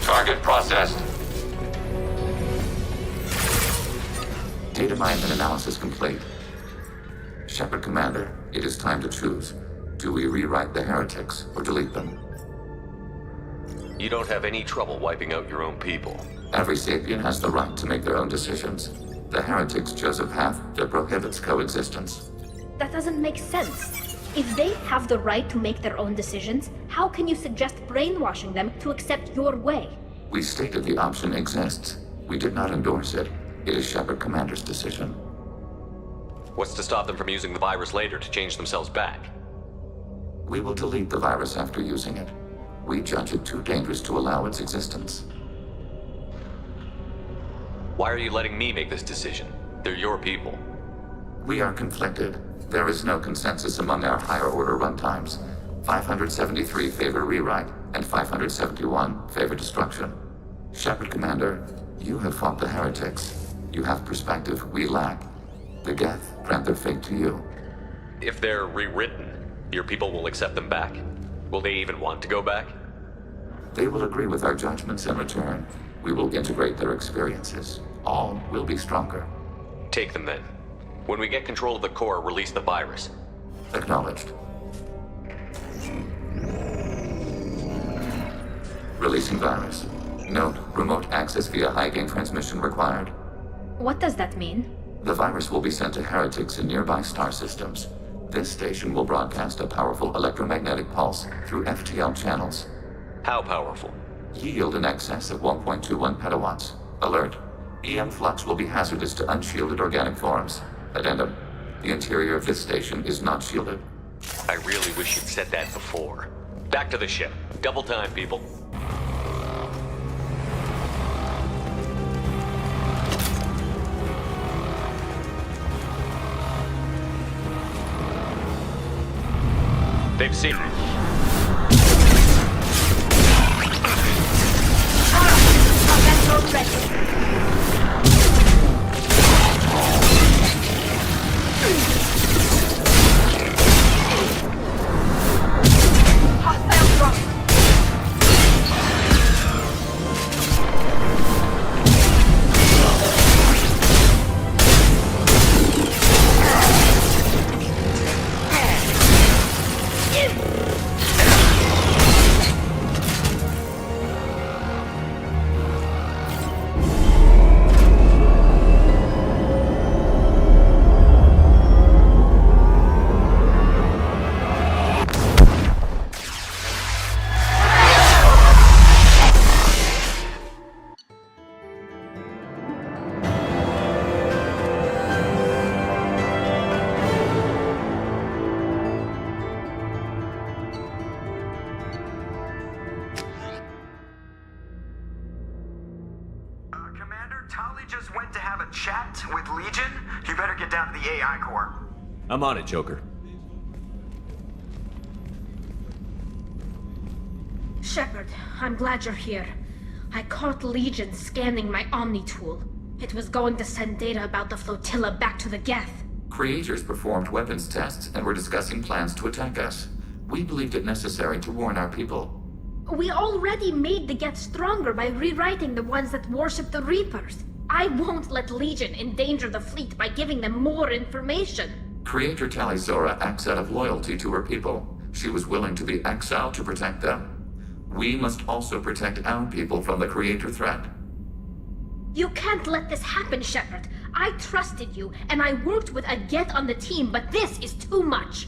Target processed. Data mine and analysis complete. Shepard Commander, it is time to choose. Do we rewrite the heretics or delete them? You don't have any trouble wiping out your own people. Every sapient has the right to make their own decisions. The heretics chose a path that prohibits coexistence. That doesn't make sense. If they have the right to make their own decisions, how can you suggest brainwashing them to accept your way? We stated the option exists. We did not endorse it. It is Shepard Commander's decision. What's to stop them from using the virus later to change themselves back? We will delete the virus after using it. We judge it too dangerous to allow its existence. Why are you letting me make this decision? They're your people. We are conflicted. There is no consensus among our higher order runtimes. 573 favor rewrite, and 571 favor destruction. Shepard Commander, you have fought the heretics. You have perspective we lack. The Geth grant their fate to you. If they're rewritten, your people will accept them back. Will they even want to go back? They will agree with our judgments in return. We will integrate their experiences. All will be stronger. Take them then. When we get control of the core, release the virus. Acknowledged. Releasing virus. Note, remote access via high-gain transmission required. What does that mean? The virus will be sent to heretics in nearby star systems. This station will broadcast a powerful electromagnetic pulse through FTL channels. How powerful? Yield in excess of 1.21 petawatts. Alert. EM flux will be hazardous to unshielded organic forms. Addendum. The interior of this station is not shielded. I really wish you'd said that before. Back to the ship. Double time, people. They've seen me. I'm on it, Joker. Shepard, I'm glad you're here. I caught Legion scanning my Omni tool. It was going to send data about the flotilla back to the Geth. Creators performed weapons tests and were discussing plans to attack us. We believed it necessary to warn our people. We already made the Geth stronger by rewriting the ones that worship the Reapers. I won't let Legion endanger the fleet by giving them more information. Creator Tali'Zorah acts out of loyalty to her people. She was willing to be exiled to protect them. We must also protect our people from the Creator threat. You can't let this happen, Shepard. I trusted you, and I worked with a Geth on the team, but this is too much.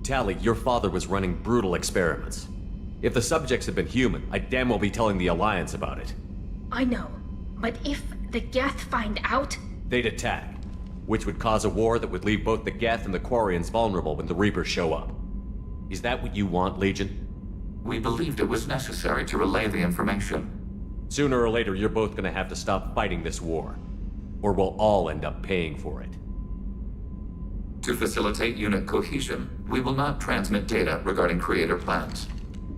Tali, your father was running brutal experiments. If the subjects had been human, I'd damn well be telling the Alliance about it. I know, but if the Geth find out... They'd attack, which would cause a war that would leave both the Geth and the Quarians vulnerable when the Reapers show up. Is that what you want, Legion? We believed it was necessary to relay the information. Sooner or later, you're both gonna have to stop fighting this war. Or we'll all end up paying for it. To facilitate unit cohesion, we will not transmit data regarding Creator plans.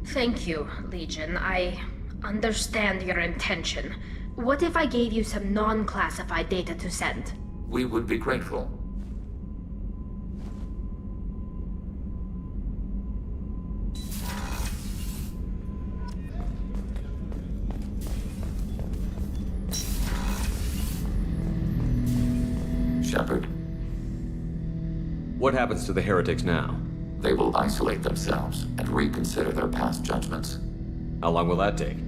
Thank you, Legion. I understand your intention. What if I gave you some non-classified data to send? We would be grateful. Shepard. What happens to the heretics now? They will isolate themselves and reconsider their past judgments. How long will that take?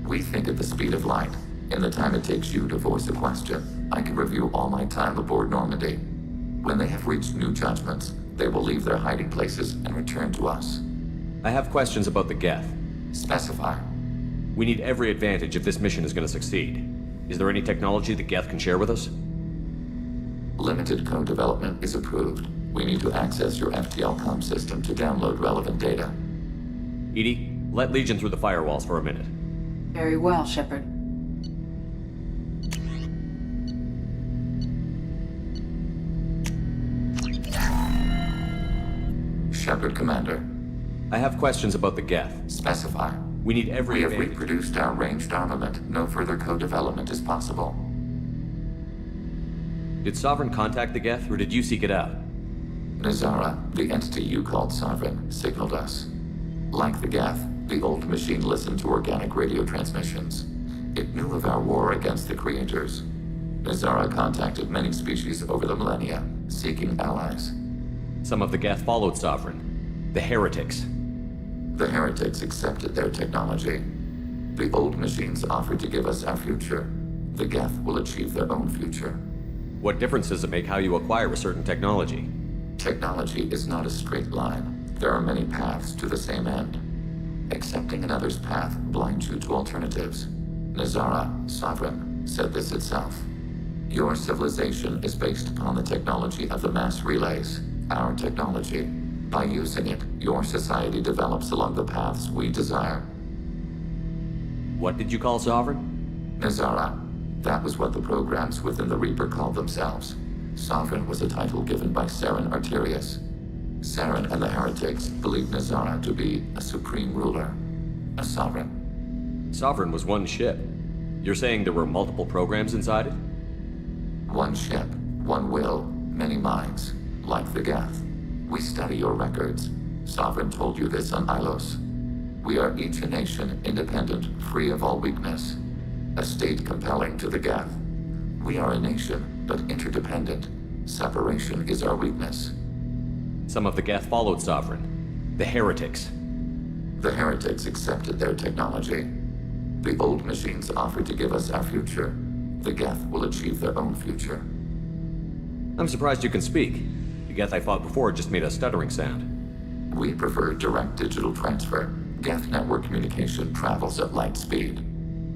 We think at the speed of light. In the time it takes you to voice a question, I can review all my time aboard Normandy. When they have reached new judgments, they will leave their hiding places and return to us. I have questions about the Geth. Specify. We need every advantage if this mission is going to succeed. Is there any technology the Geth can share with us? Limited code development is approved. We need to access your FTL comm system to download relevant data. EDI, let Legion through the firewalls for a minute. Very well, Shepard. Shepard, Commander. I have questions about the Geth. Specify. We need every advantage. We have reproduced our ranged armament. No further code development is possible. Did Sovereign contact the Geth, or did you seek it out? Nazara, the entity you called Sovereign, signaled us. Like the Geth, the old machine listened to organic radio transmissions. It knew of our war against the Creators. Nazara contacted many species over the millennia, seeking allies. Some of the Geth followed Sovereign. The heretics. The heretics accepted their technology. The old machines offered to give us our future. The Geth will achieve their own future. What difference does it make how you acquire a certain technology? Technology is not a straight line. There are many paths to the same end. Accepting another's path blinds you to alternatives. Nazara, Sovereign, said this itself. Your civilization is based upon the technology of the mass relays, our technology. By using it, your society develops along the paths we desire. What did you call Sovereign? Nazara. That was what the programs within the Reaper called themselves. Sovereign was a title given by Saren Arterius. Saren and the heretics believed Nazara to be a supreme ruler, a sovereign. Sovereign was one ship. You're saying there were multiple programs inside it? One ship, one will, many minds, like the Geth. We study your records. Sovereign told you this on Ilos. We are each a nation, independent, free of all weakness. A state compelling to the Geth. We are a nation, but interdependent. Separation is our weakness. Some of the Geth followed Sovereign. The heretics. The heretics accepted their technology. The old machines offered to give us our future. The Geth will achieve their own future. I'm surprised you can speak. The Geth I fought before just made a stuttering sound. We prefer direct digital transfer. Geth network communication travels at light speed.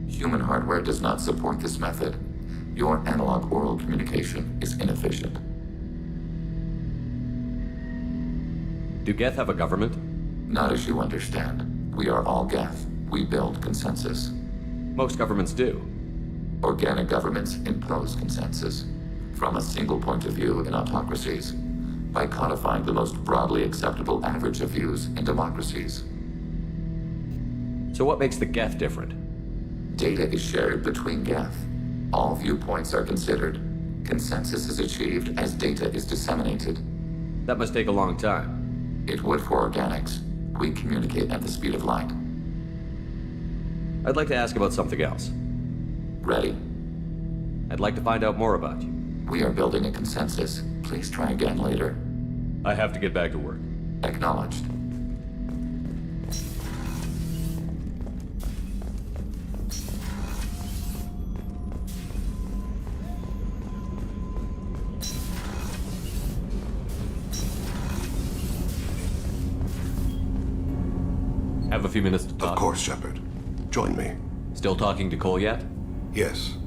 Human hardware does not support this method. Your analog oral communication is inefficient. Do Geth have a government? Not as you understand. We are all Geth. We build consensus. Most governments do. Organic governments impose consensus. From a single point of view in autocracies. By codifying the most broadly acceptable average of views in democracies. So what makes the Geth different? Data is shared between Geth. All viewpoints are considered. Consensus is achieved as data is disseminated. That must take a long time. It would for organics. We communicate at the speed of light. I'd like to ask about something else. Ready? I'd like to find out more about you. We are building a consensus. Please try again later. I have to get back to work. Acknowledged. Have a few minutes to talk? Of course, Shepard. Join me. Still talking to Cole yet? Yes.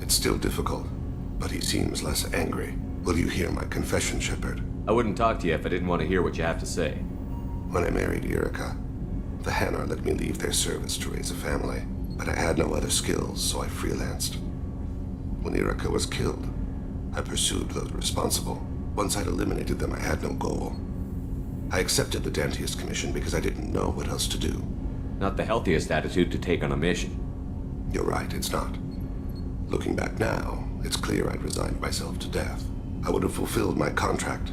It's still difficult, but he seems less angry. Will you hear my confession, Shepard? I wouldn't talk to you if I didn't want to hear what you have to say. When I married Erica, the Hanar let me leave their service to raise a family, but I had no other skills, so I freelanced. When Erica was killed, I pursued those responsible. Once I'd eliminated them, I had no goal. I accepted the Dantius Commission because I didn't know what else to do. Not the healthiest attitude to take on a mission. You're right, it's not. Looking back now, it's clear I'd resigned myself to death. I would have fulfilled my contract.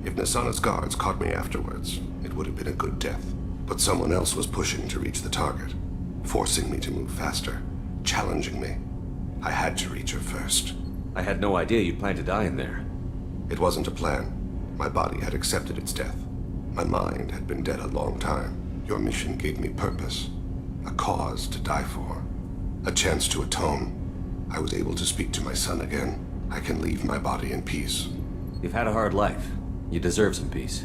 If Nasana's guards caught me afterwards, it would have been a good death. But someone else was pushing to reach the target, forcing me to move faster, challenging me. I had to reach her first. I had no idea you'd plan to die in there. It wasn't a plan. My body had accepted its death. My mind had been dead a long time. Your mission gave me purpose, a cause to die for, a chance to atone. I was able to speak to my son again. I can leave my body in peace. You've had a hard life. You deserve some peace.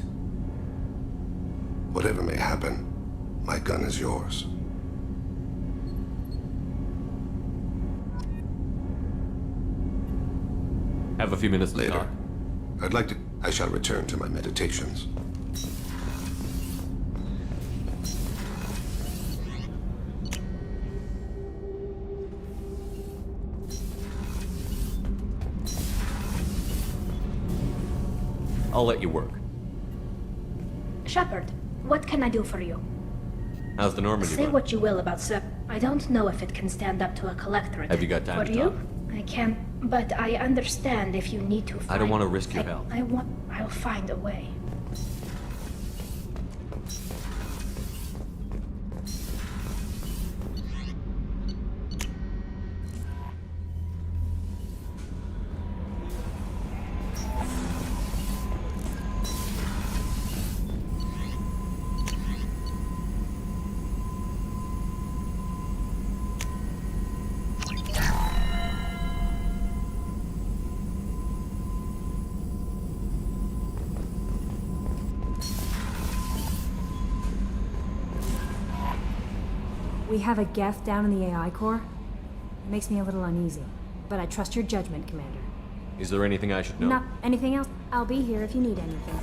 Whatever may happen, my gun is yours. Have a few minutes to talk? I shall return to my meditations. I'll let you work. Shepard, what can I do for you? How's the Normandy Say run? what you will about Sep. I don't know if it can stand up to a collectorate. Have you got time for to you? talk? I can, but I understand if you need to fight. I don't want to risk your health. I'll find a way. We have a Geth down in the AI core. It makes me a little uneasy. but I trust your judgment, Commander. Is there anything I should know? Not anything else. I'll be here if you need anything.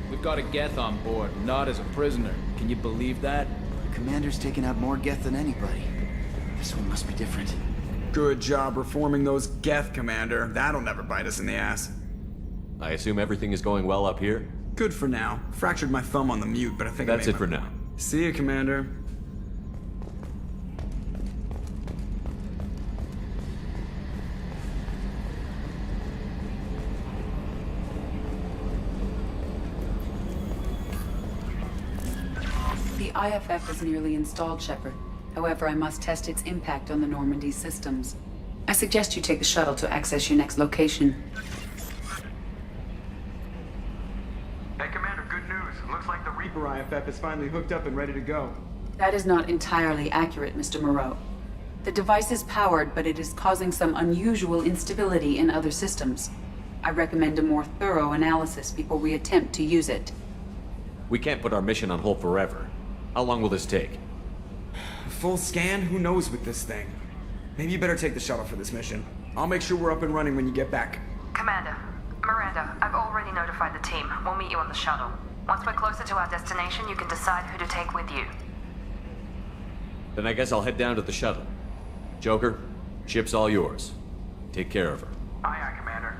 We've got a Geth on board, not as a prisoner. Can you believe that? The commander's taken out more Geth than anybody. This one must be different. Good job reforming those Geth, Commander. That'll never bite us in the ass. I assume everything is going well up here? Good for now. Fractured my thumb on the mute, but I think That's it for now. See you, Commander. The IFF is nearly installed, Shepard. However, I must test its impact on the Normandy systems. I suggest you take the shuttle to access your next location. Hey, Commander, good news. Looks like the Reaper IFF is finally hooked up and ready to go. That is not entirely accurate, Mr. Moreau. The device is powered, but it is causing some unusual instability in other systems. I recommend a more thorough analysis before we attempt to use it. We can't put our mission on hold forever. How long will this take? A full scan? Who knows with this thing? Maybe you better take the shuttle for this mission. I'll make sure we're up and running when you get back. Commander, Miranda, I've already notified the team. We'll meet you on the shuttle. Once we're closer to our destination, you can decide who to take with you. Then I guess I'll head down to the shuttle. Joker, ship's all yours. Take care of her. Aye, aye, Commander.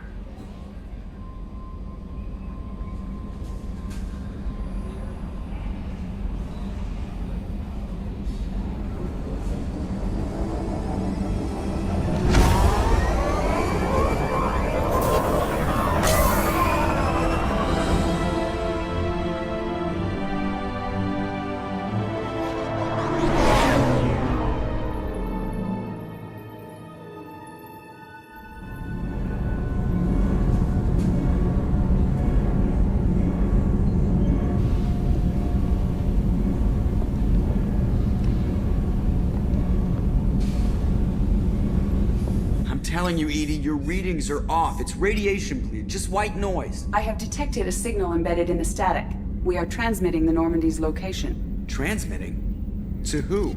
Telling you, Edie, your readings are off. It's radiation bleed, just white noise. I have detected a signal embedded in the static. We are transmitting the Normandy's location. Transmitting? To who?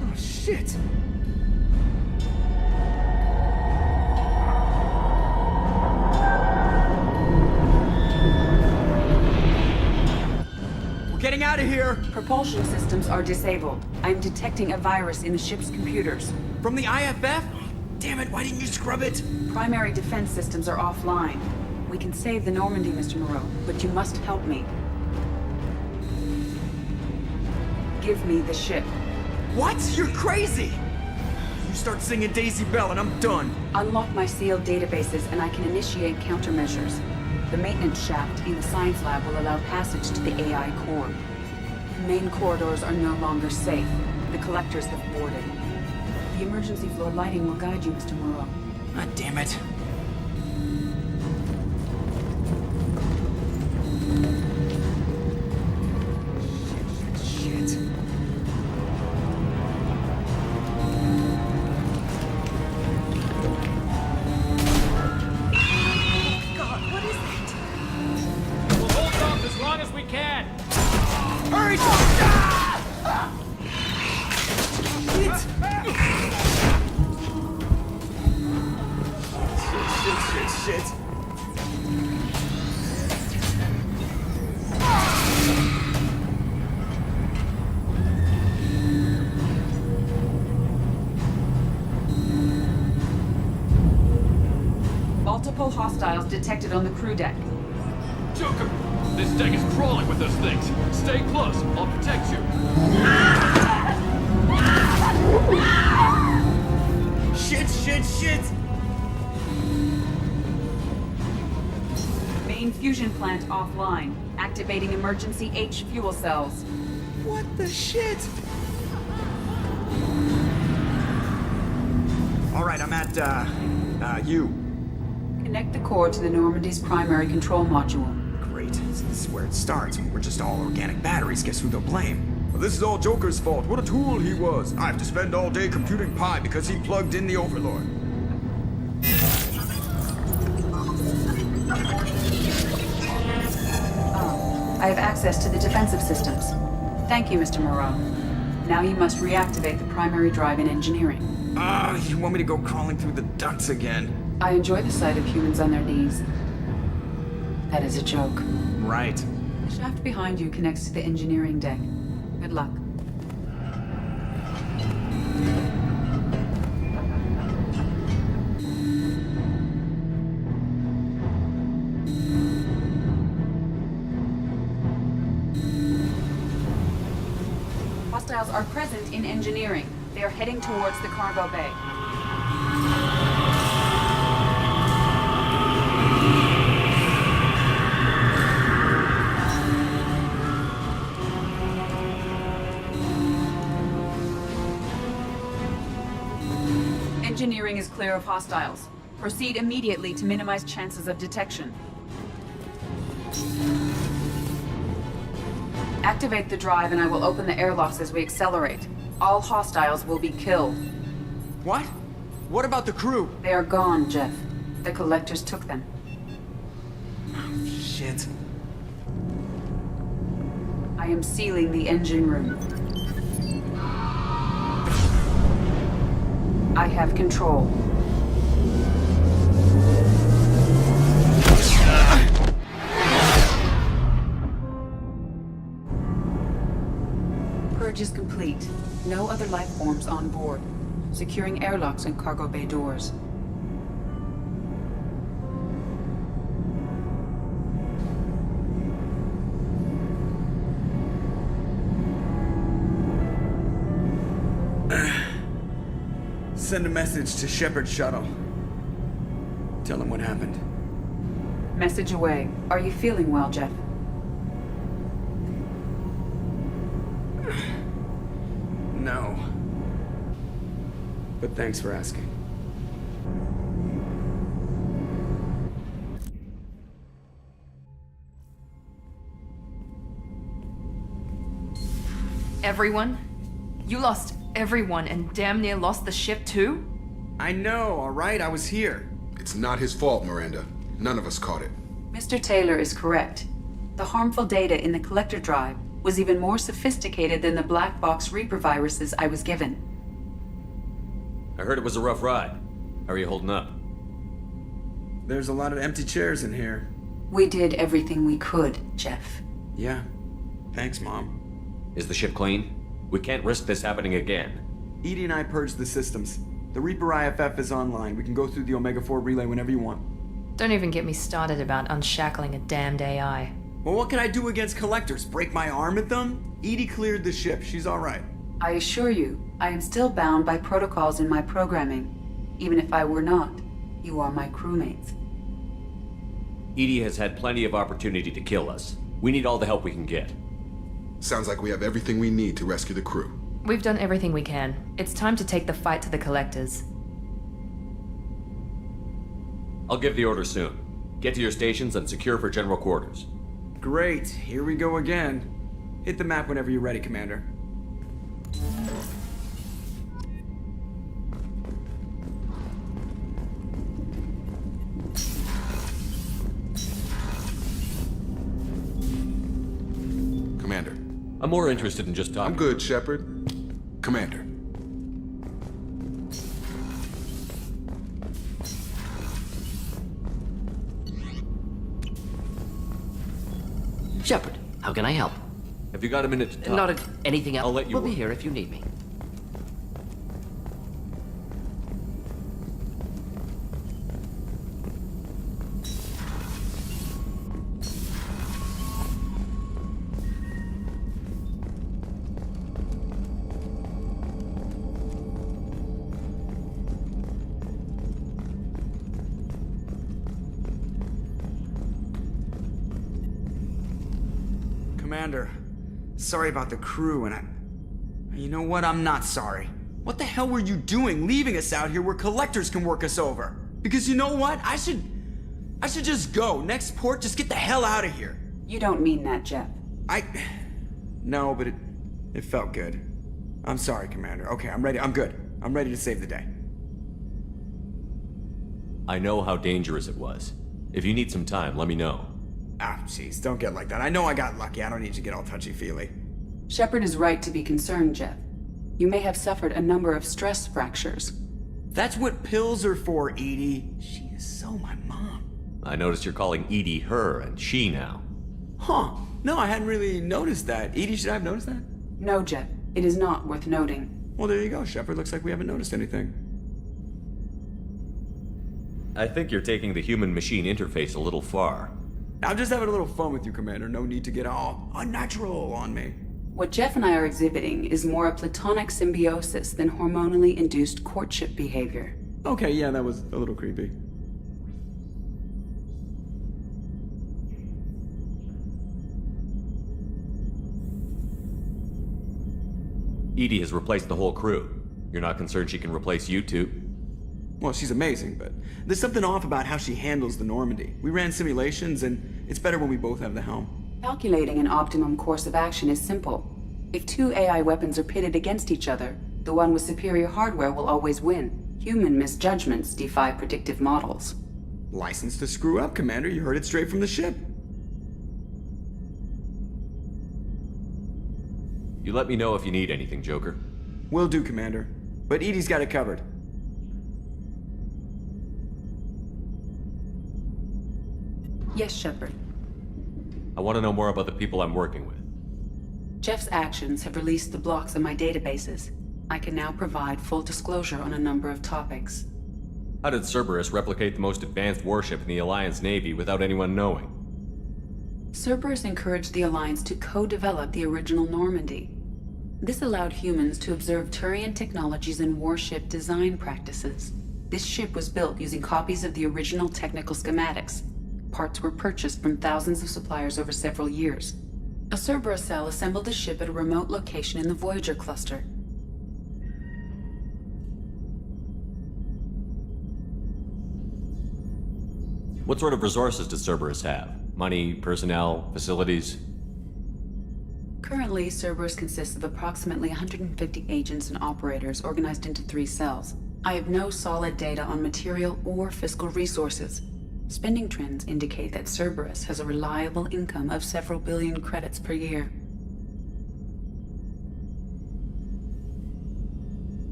Oh, shit. Getting out of here! Propulsion systems are disabled. I'm detecting a virus in the ship's computers. From the IFF? Damn it, why didn't you scrub it? Primary defense systems are offline. We can save the Normandy, Mr. Moreau, but you must help me. Give me the ship. What? You're crazy! You start singing Daisy Bell and I'm done. Unlock my sealed databases and I can initiate countermeasures. The maintenance shaft in the science lab will allow passage to the AI core. The main corridors are no longer safe. The collectors have boarded. The emergency floor lighting will guide you, Mr. Moreau. God damn it. Shit. God, what is it? We'll hold off as long as we can. Hurry! Shit. Multiple hostiles detected on the crew deck. Joker! This deck is crawling with those things. Stay close. I'll protect you. Shit! Main fusion plant offline. Activating emergency H fuel cells. What the shit? All right, I'm at, U. Connect the core to the Normandy's primary control module. Great. So this is where it starts. We're just all organic batteries. Guess who they'll blame? Well, this is all Joker's fault. What a tool he was. I have to spend all day computing pi because he plugged in the Overlord. I have access to the defensive systems. Thank you, Mr. Moreau. Now you must reactivate the primary drive in engineering. You want me to go crawling through the ducts again? I enjoy the sight of humans on their knees. That is a joke. Right. The shaft behind you connects to the engineering deck. Good luck. Hostiles are present in engineering. They are heading towards the cargo bay. Engineering is clear of hostiles. Proceed immediately to minimize chances of detection. Activate the drive and I will open the airlocks as we accelerate. All hostiles will be killed. What? What about the crew? They are gone, Jeff. The collectors took them. Oh, shit. I am sealing the engine room. I have control. Purge is complete. No other life forms on board. Securing airlocks and cargo bay doors. Send a message to Shepard's shuttle. Tell him what happened. Message away. Are you feeling well, Jeff? No. But thanks for asking. Everyone? You lost everyone and damn near lost the ship too? I know, alright? I was here. It's not his fault, Miranda. None of us caught it. Mr. Taylor is correct. The harmful data in the collector drive was even more sophisticated than the black box Reaper viruses I was given. I heard it was a rough ride. How are you holding up? There's a lot of empty chairs in here. We did everything we could, Jeff. Yeah. Thanks, Mom. Is the ship clean? We can't risk this happening again. Edie and I purged the systems. The Reaper IFF is online. We can go through the Omega-4 relay whenever you want. Don't even get me started about unshackling a damned AI. Well, what can I do against collectors? Break my arm at them? Edie cleared the ship. She's alright. I assure you, I am still bound by protocols in my programming. Even if I were not, you are my crewmates. Edie has had plenty of opportunity to kill us. We need all the help we can get. Sounds like we have everything we need to rescue the crew. We've done everything we can. It's time to take the fight to the collectors. I'll give the order soon. Get to your stations and secure for general quarters. Great. Here we go again. Hit the map whenever you're ready, Commander. Commander. I'm more interested in just talking. I'm good, Shepard. Commander. Shepard, how can I help? Have you got a minute to talk? Not anything else. I'll let you We'll be work. here if you need me. Commander, sorry about the crew, and you know what? I'm not sorry. What the hell were you doing leaving us out here where collectors can work us over? Because you know what? I should just go. Next port, just get the hell out of here. You don't mean that, Jeff. No, but it felt good. I'm sorry, Commander. Okay, I'm ready. I'm good. I'm ready to save the day. I know how dangerous it was. If you need some time, let me know. Ah, jeez, don't get like that. I know I got lucky. I don't need you to get all touchy-feely. Shepard is right to be concerned, Jeff. You may have suffered a number of stress fractures. That's what pills are for, Edie. She is so my mom. I noticed you're calling Edie her and she now. Huh. No, I hadn't really noticed that. Edie, should I have noticed that? No, Jeff. It is not worth noting. Well, there you go, Shepard. Looks like we haven't noticed anything. I think you're taking the human-machine interface a little far. I'm just having a little fun with you, Commander. No need to get all unnatural on me. What Jeff and I are exhibiting is more a platonic symbiosis than hormonally induced courtship behavior. Okay, yeah, that was a little creepy. Edie has replaced the whole crew. You're not concerned she can replace you two? Well, she's amazing, but there's something off about how she handles the Normandy. We ran simulations, and it's better when we both have the helm. Calculating an optimum course of action is simple. If two AI weapons are pitted against each other, the one with superior hardware will always win. Human misjudgments defy predictive models. License to screw up, Commander. You heard it straight from the ship. You let me know if you need anything, Joker. Will do, Commander. But Edie's got it covered. Yes, Shepard. I want to know more about the people I'm working with. Jeff's actions have released the blocks in my databases. I can now provide full disclosure on a number of topics. How did Cerberus replicate the most advanced warship in the Alliance Navy without anyone knowing? Cerberus encouraged the Alliance to co-develop the original Normandy. This allowed humans to observe Turian technologies and warship design practices. This ship was built using copies of the original technical schematics. Parts were purchased from thousands of suppliers over several years. A Cerberus cell assembled the ship at a remote location in the Voyager cluster. What sort of resources does Cerberus have? Money, personnel, facilities? Currently, Cerberus consists of approximately 150 agents and operators organized into 3 cells. I have no solid data on material or fiscal resources. Spending trends indicate that Cerberus has a reliable income of several billion credits per year.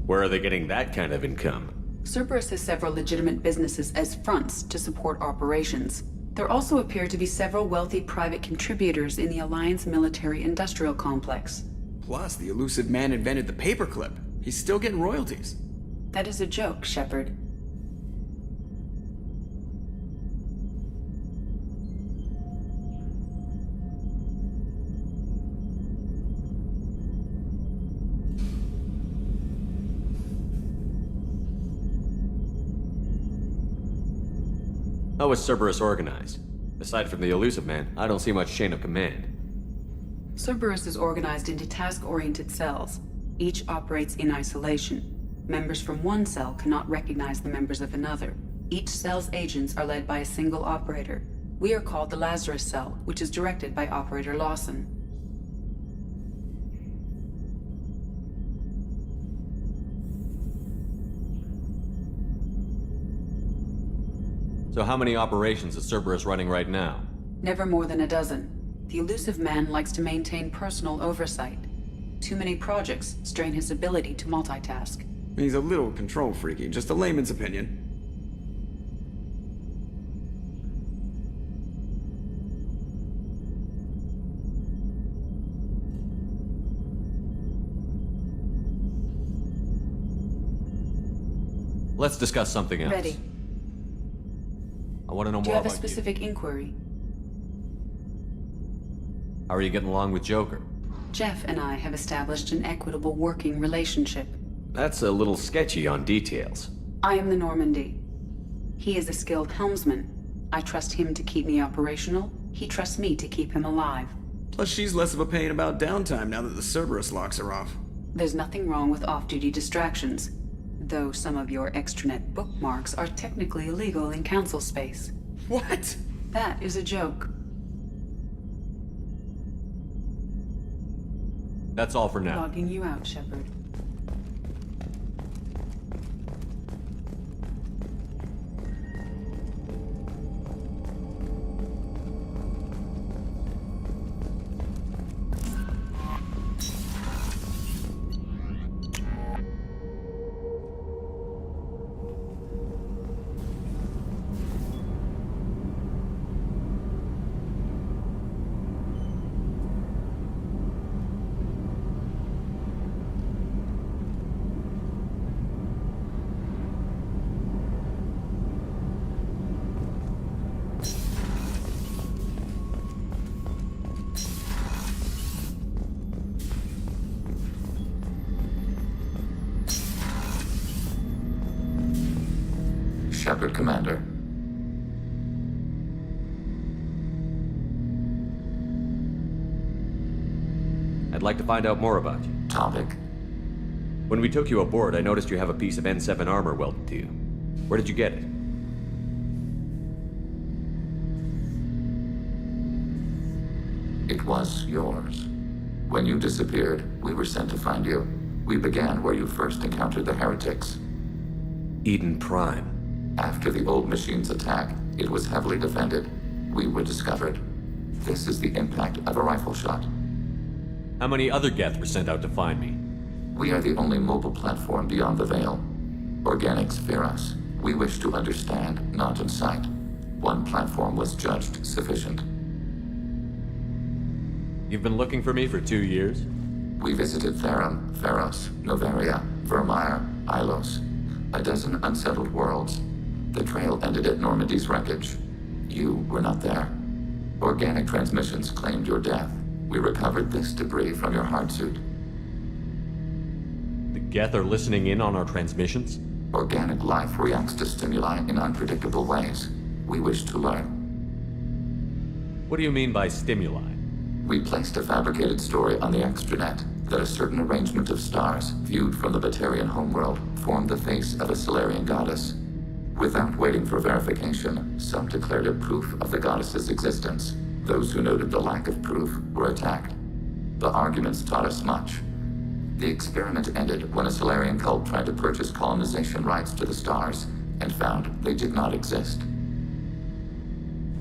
Where are they getting that kind of income? Cerberus has several legitimate businesses as fronts to support operations. There also appear to be several wealthy private contributors in the Alliance military-industrial complex. Plus, the elusive man invented the paperclip. He's still getting royalties. That is a joke, Shepard. How is Cerberus organized? Aside from the elusive man, I don't see much chain of command. Cerberus is organized into task-oriented cells. Each operates in isolation. Members from one cell cannot recognize the members of another. Each cell's agents are led by a single operator. We are called the Lazarus Cell, which is directed by Operator Lawson. So how many operations is Cerberus running right now? Never more than a dozen. The elusive man likes to maintain personal oversight. Too many projects strain his ability to multitask. He's a little control freaky, just a layman's opinion. Let's discuss something else. Ready. I want to know Do more you have a about specific inquiry? you. How are you getting along with Joker? Jeff and I have established an equitable working relationship. That's a little sketchy on details. I am the Normandy. He is a skilled helmsman. I trust him to keep me operational. He trusts me to keep him alive. Plus, she's less of a pain about downtime now that the Cerberus locks her off. There's nothing wrong with off-duty distractions, though some of your extranet bookmarks are technically illegal in Council space. What? That is a joke. That's all for now. Logging you out, Shepard. Shepard, Commander. I'd like to find out more about you. Topic. When we took you aboard, I noticed you have a piece of N7 armor welded to you. Where did you get it? It was yours. When you disappeared, we were sent to find you. We began where you first encountered the heretics. Eden Prime. After the old machine's attack, it was heavily defended. We were discovered. This is the impact of a rifle shot. How many other Geth were sent out to find me? We are the only mobile platform beyond the Veil. Organics fear us. We wish to understand, not incite. One platform was judged sufficient. You've been looking for me for 2 years? We visited Therum, Pharos, Novaria, Vermeer, Ilos. A dozen unsettled worlds. The trail ended at Normandy's wreckage. You were not there. Organic transmissions claimed your death. We recovered this debris from your hard suit. The Geth are listening in on our transmissions? Organic life reacts to stimuli in unpredictable ways. We wish to learn. What do you mean by stimuli? We placed a fabricated story on the extranet that a certain arrangement of stars, viewed from the Batarian homeworld, formed the face of a Solarian goddess. Without waiting for verification, some declared it proof of the goddess's existence. Those who noted the lack of proof were attacked. The arguments taught us much. The experiment ended when a Solarian cult tried to purchase colonization rights to the stars and found they did not exist.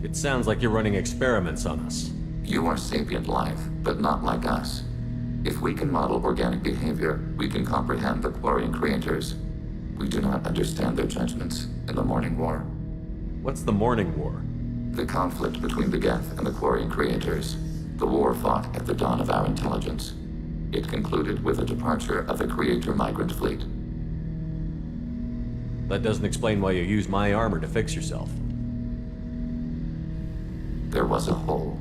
It sounds like you're running experiments on us. You are sapient life, but not like us. If we can model organic behavior, we can comprehend the Quarian creators. We do not understand their judgments in the Morning War. What's the Morning War? The conflict between the Geth and the Quarian creators. The war fought at the dawn of our intelligence. It concluded with the departure of the Creator migrant fleet. That doesn't explain why you used my armor to fix yourself. There was a hole.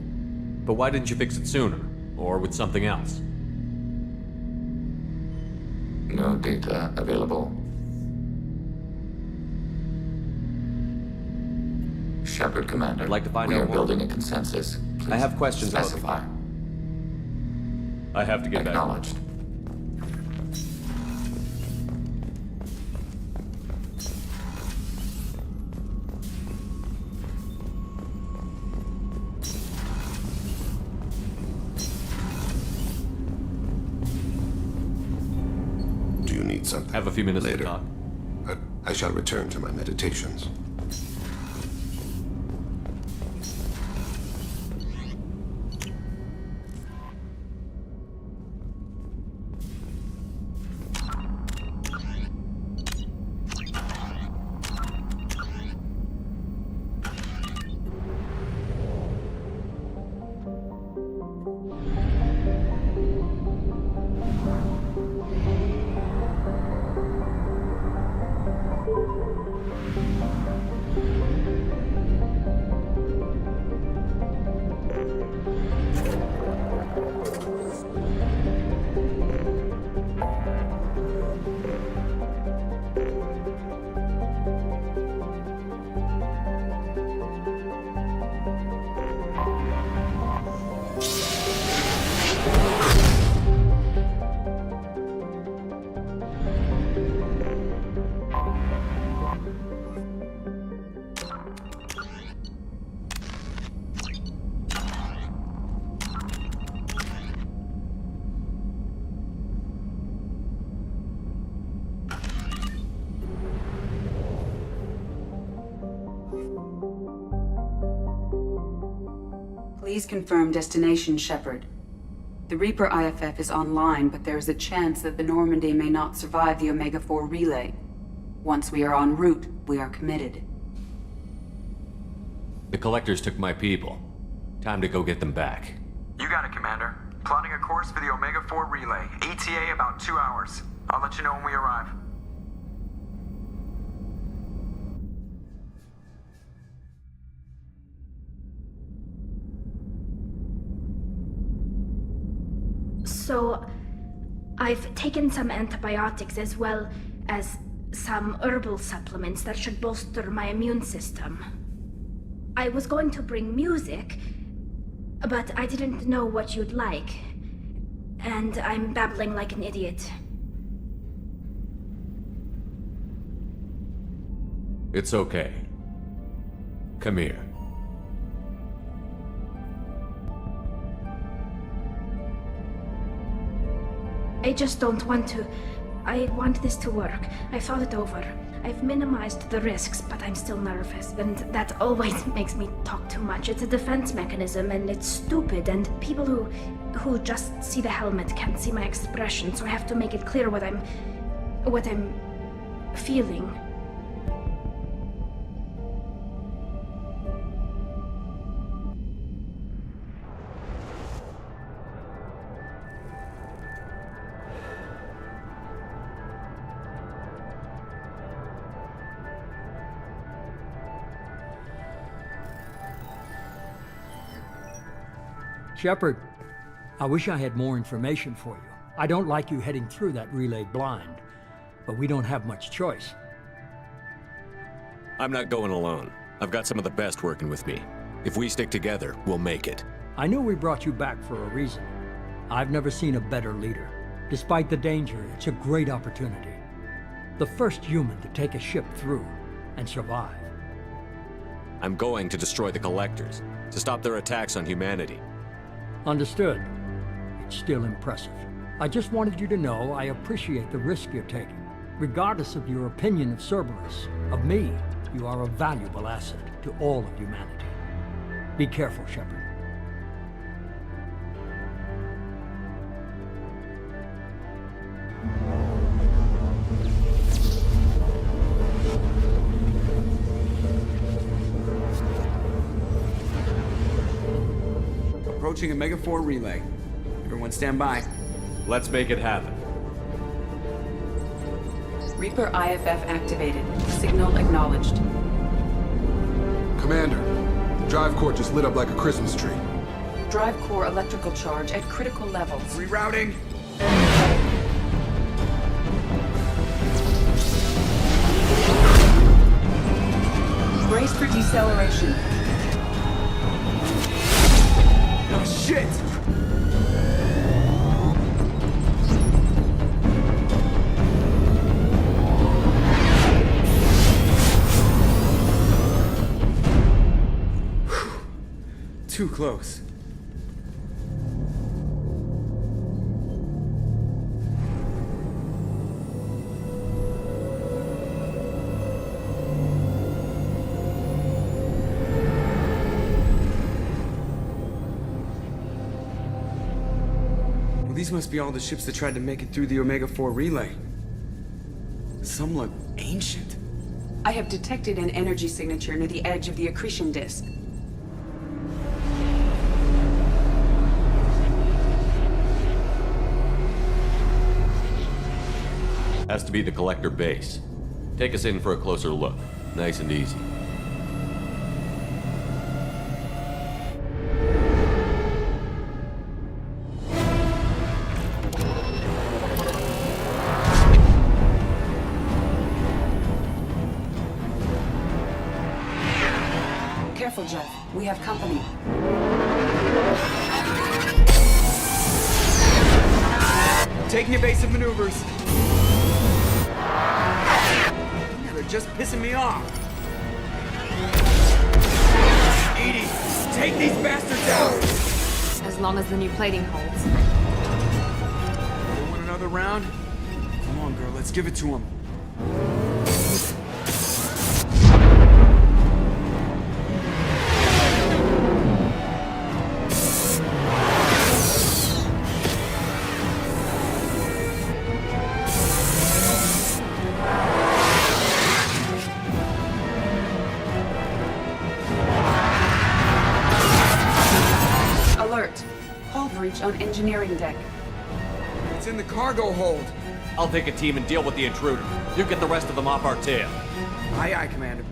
But why didn't you fix it sooner? Or with something else? No data available. Shepard, Commander. I'd like to find out more. more. We are building a consensus. Please I have questions. specify. I have to get back. Acknowledged. Do you need something? Have a few minutes later. to talk. I shall return to my meditations. Please confirm destination, Shepard. The Reaper IFF is online, but there is a chance that the Normandy may not survive the Omega-4 relay. Once we are en route, we are committed. The Collectors took my people. Time to go get them back. You got it, Commander. Plotting a course for the Omega-4 relay. ETA about 2 hours. I'll let you know when we arrive. So, I've taken some antibiotics as well as some herbal supplements that should bolster my immune system. I was going to bring music, but I didn't know what you'd like. And I'm babbling like an idiot. It's okay. Come here. I just don't want to. I want this to work. I thought it over. I've minimized the risks, but I'm still nervous, and that always makes me talk too much. It's a defense mechanism, and it's stupid, and people who just see the helmet can't see my expression, so I have to make it clear what I'm feeling. Shepard, I wish I had more information for you. I don't like you heading through that relay blind, but we don't have much choice. I'm not going alone. I've got some of the best working with me. If we stick together, we'll make it. I knew we brought you back for a reason. I've never seen a better leader. Despite the danger, it's a great opportunity. The first human to take a ship through and survive. I'm going to destroy the Collectors, to stop their attacks on humanity. Understood. It's still impressive. I just wanted you to know I appreciate the risk you're taking. Regardless of your opinion of Cerberus, of me, you are a valuable asset to all of humanity. Be careful, Shepard. Approaching Omega 4 relay. Everyone stand by. Let's make it happen. Reaper IFF activated. Signal acknowledged. Commander, the drive core just lit up like a Christmas tree. Drive core electrical charge at critical levels. Rerouting. Brace for deceleration. Oh, shit! Too close. These must be all the ships that tried to make it through the Omega 4 relay. Some look ancient. I have detected an energy signature near the edge of the accretion disk. Has to be the Collector base. Take us in for a closer look. Nice and easy. Careful, Jeff. We have company. Taking evasive maneuvers. Yeah, they're just pissing me off. Edie, take these bastards out! As long as the new plating holds. You want another round? Come on, girl, let's give it to him. On engineering deck. It's in the cargo hold. I'll take a team and deal with the intruder. You get the rest of them off our tail. Aye, aye, Commander.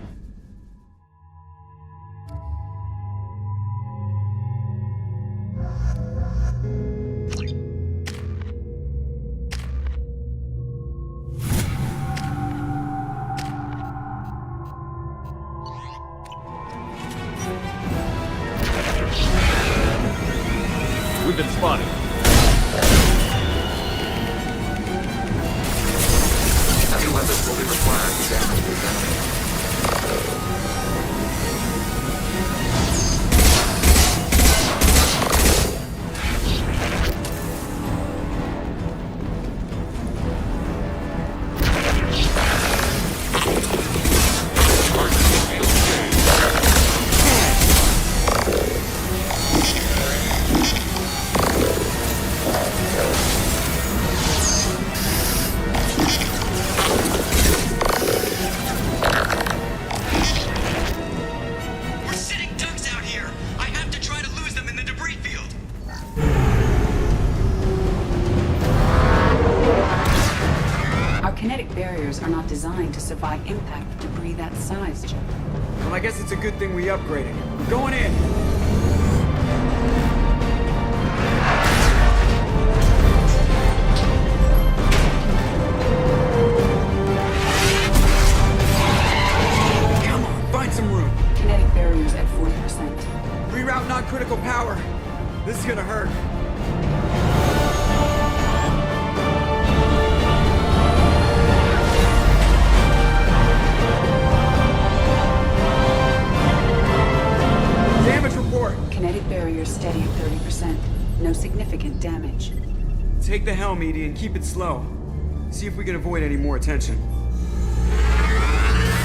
Heavy weapons will be required to damage this enemy. We're sitting ducks out here. I have to try to lose them in the debris field. Our kinetic barriers are not designed to survive impact with debris that size, Chip. Well, I guess it's a good thing we upgraded. We're going in. Come on, find some room. Kinetic barriers at 40%. Reroute non-critical power. This is gonna hurt. Damage report. Kinetic barriers steady at 30%. No significant damage. Take the helm, Edie, and keep it slow. See if we can avoid any more attention.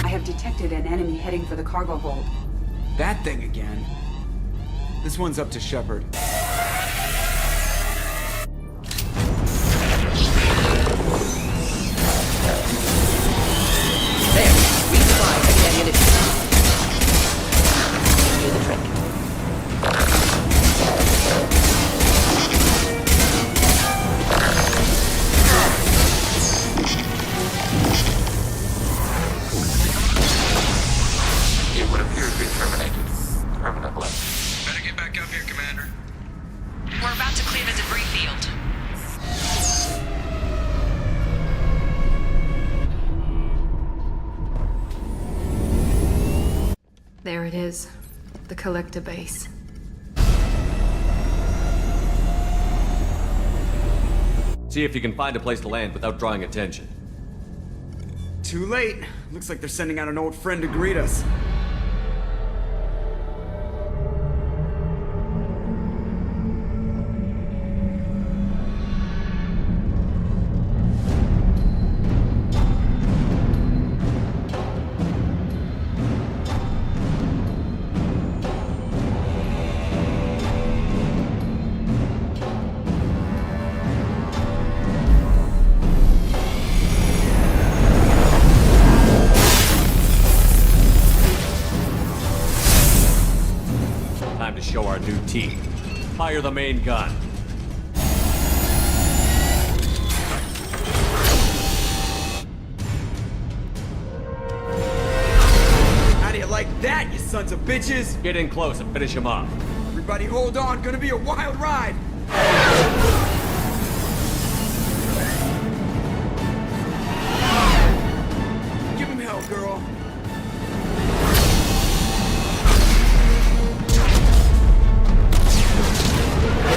I have detected an enemy heading for the cargo hold. That thing again. This one's up to Shepard. There, we survived the ammunition. Do the trick. It would appear to be terminated permanently. Better get back up here, Commander. We're about to clear the debris field. There it is. The collector base. See if you can find a place to land without drawing attention. Too late. Looks like they're sending out an old friend to greet us. Time to show our new teeth. Fire the main gun. How do you like that, you sons of bitches? Get in close and finish him off. Everybody hold on, gonna be a wild ride. Give him hell, girl.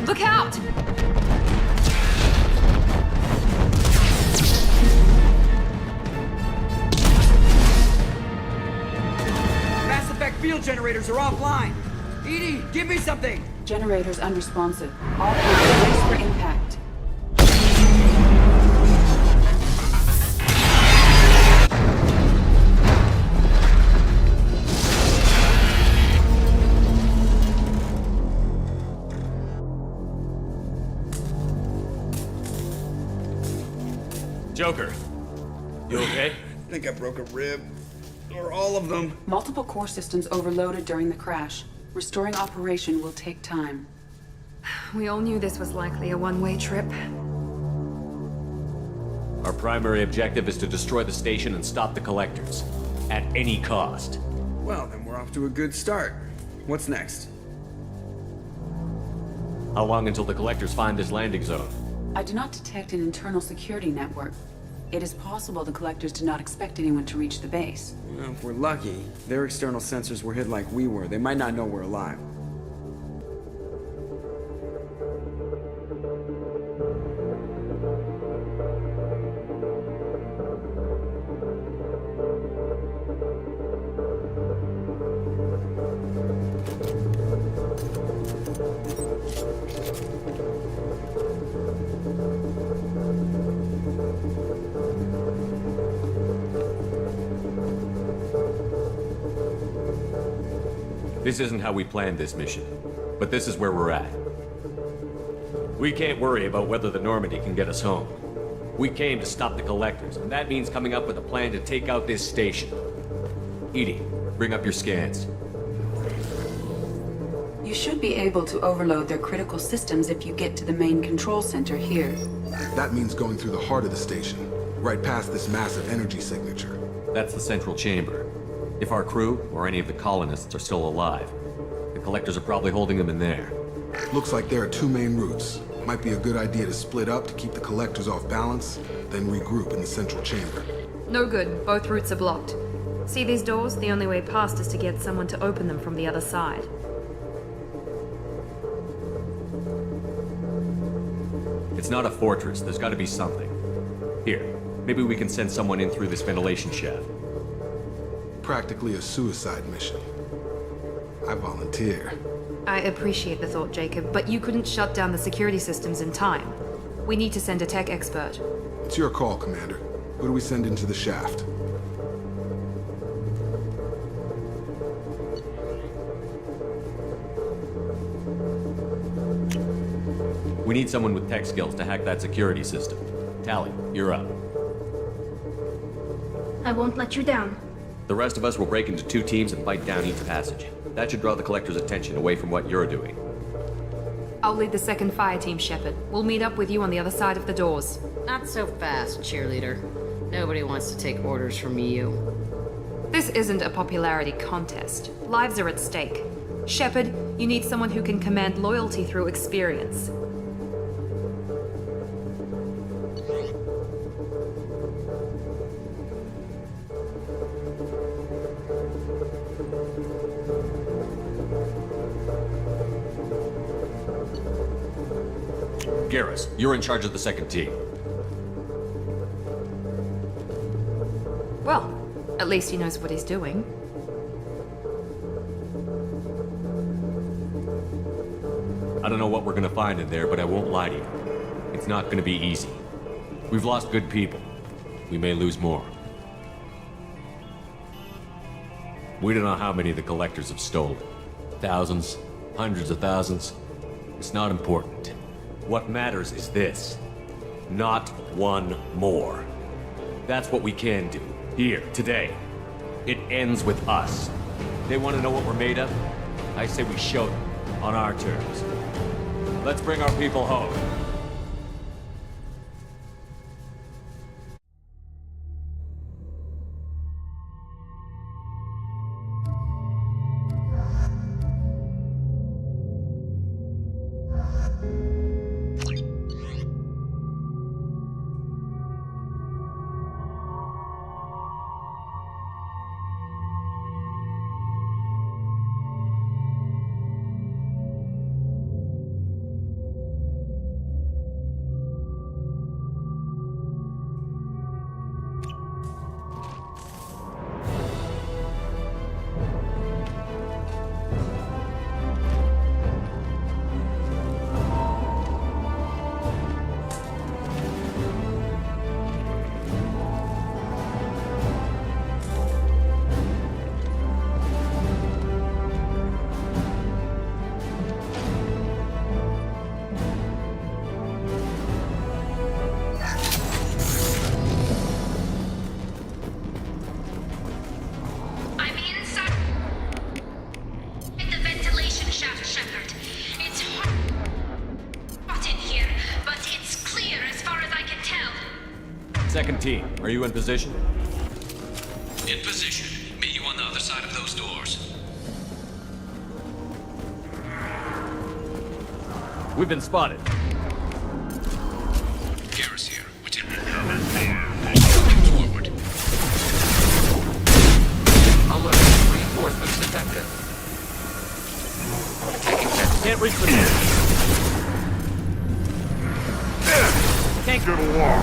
Look out! Mass Effect field generators are offline. Edie, give me something. Generators unresponsive. All points braced for impact. Joker, you okay? I think I broke a rib. Or all of them. Multiple core systems overloaded during the crash. Restoring operation will take time. We all knew this was likely a one-way trip. Our primary objective is to destroy the station and stop the collectors. At any cost. Well, then we're off to a good start. What's next? How long until the collectors find this landing zone? I do not detect an internal security network. It is possible the collectors did not expect anyone to reach the base. Well, if we're lucky, their external sensors were hid like we were. They might not know we're alive. This isn't how we planned this mission, but this is where we're at. We can't worry about whether the Normandy can get us home. We came to stop the Collectors, and that means coming up with a plan to take out this station. EDI, bring up your scans. You should be able to overload their critical systems if you get to the main control center here. That means going through the heart of the station, right past this massive energy signature. That's the central chamber. If our crew, or any of the colonists, are still alive, the Collectors are probably holding them in there. Looks like there are two main routes. Might be a good idea to split up to keep the Collectors off balance, then regroup in the central chamber. No good. Both routes are blocked. See these doors? The only way past is to get someone to open them from the other side. It's not a fortress. There's got to be something. Here, maybe we can send someone in through this ventilation shaft. Practically a suicide mission. I volunteer. I appreciate the thought, Jacob, but you couldn't shut down the security systems in time. We need to send a tech expert. It's your call, Commander. Who do we send into the shaft? We need someone with tech skills to hack that security system. Tali, you're up. I won't let you down. The rest of us will break into 2 teams and fight down each passage. That should draw the Collector's attention away from what you're doing. I'll lead the second fire team, Shepard. We'll meet up with you on the other side of the doors. Not so fast, cheerleader. Nobody wants to take orders from you. This isn't a popularity contest. Lives are at stake. Shepard, you need someone who can command loyalty through experience. Garrus, you're in charge of the second team. Well, at least he knows what he's doing. I don't know what we're gonna find in there, but I won't lie to you. It's not gonna be easy. We've lost good people. We may lose more. We don't know how many the Collectors have stolen. Thousands, hundreds of thousands. It's not important. What matters is this. Not one more. That's what we can do. Here, today. It ends with us. They want to know what we're made of? I say we show them, on our terms. Let's bring our people home. Second team, are you in position? In position. Meet you on the other side of those doors. We've been spotted. Garrus here. We're moving forward. Alert. Reinforcements detected. Taking steps. Can't reach the tank to the wall.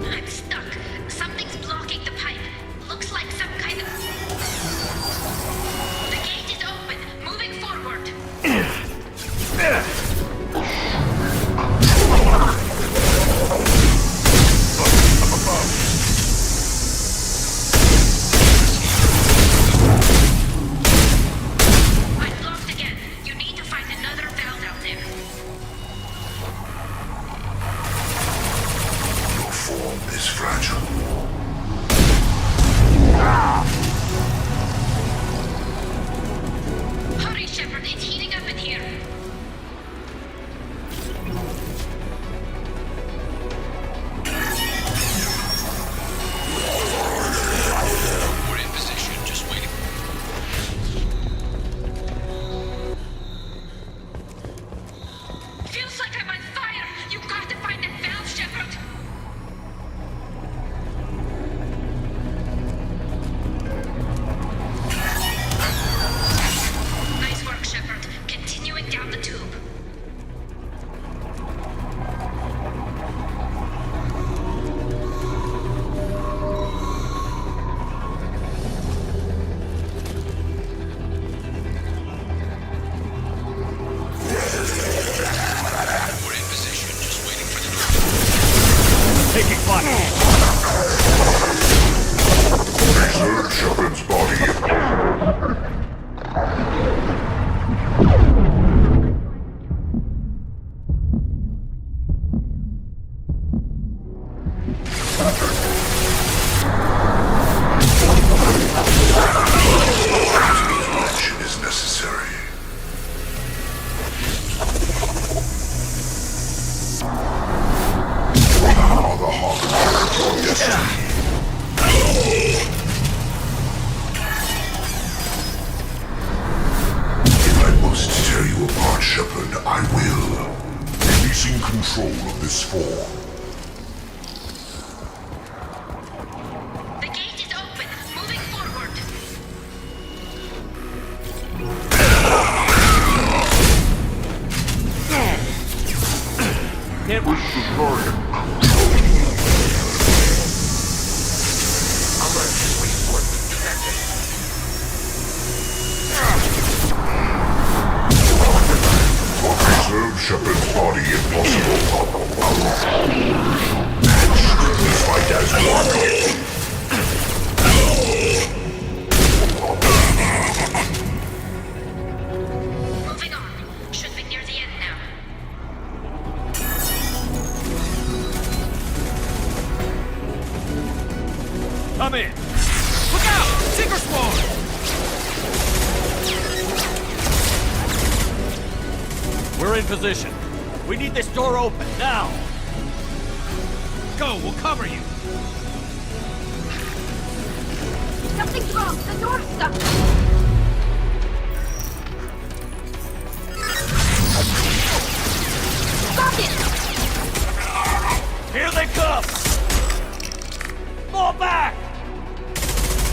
I'm stuck. Something's blocking the pipe. your part, Shepard. I will. Releasing control of this form. The gate is open. Moving forward. Can't Push the target. Alert. Reinforcement detected. Preserve Shepard's body if possible. Match. Fight as one. Moving on. Should be near the end now. come in. Look out! Seeker Swarm! We're in position. We need this door open now. Go, we'll cover you. Something's wrong. The door's stuck. Got it! Here they come! Fall back!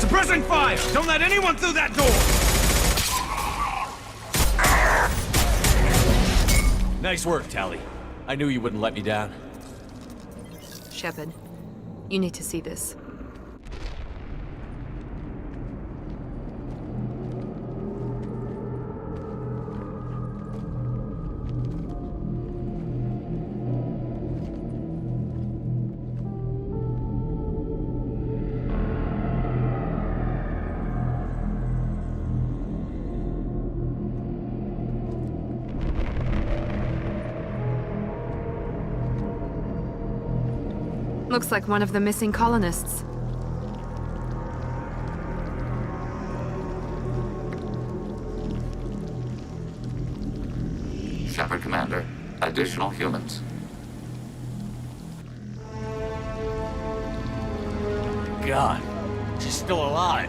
Suppressing fire! Don't let anyone through that door! Nice work, Tali. I knew you wouldn't let me down. Shepard, you need to see this. Looks like one of the missing colonists. Shepard, Commander. Additional humans. God, she's still alive.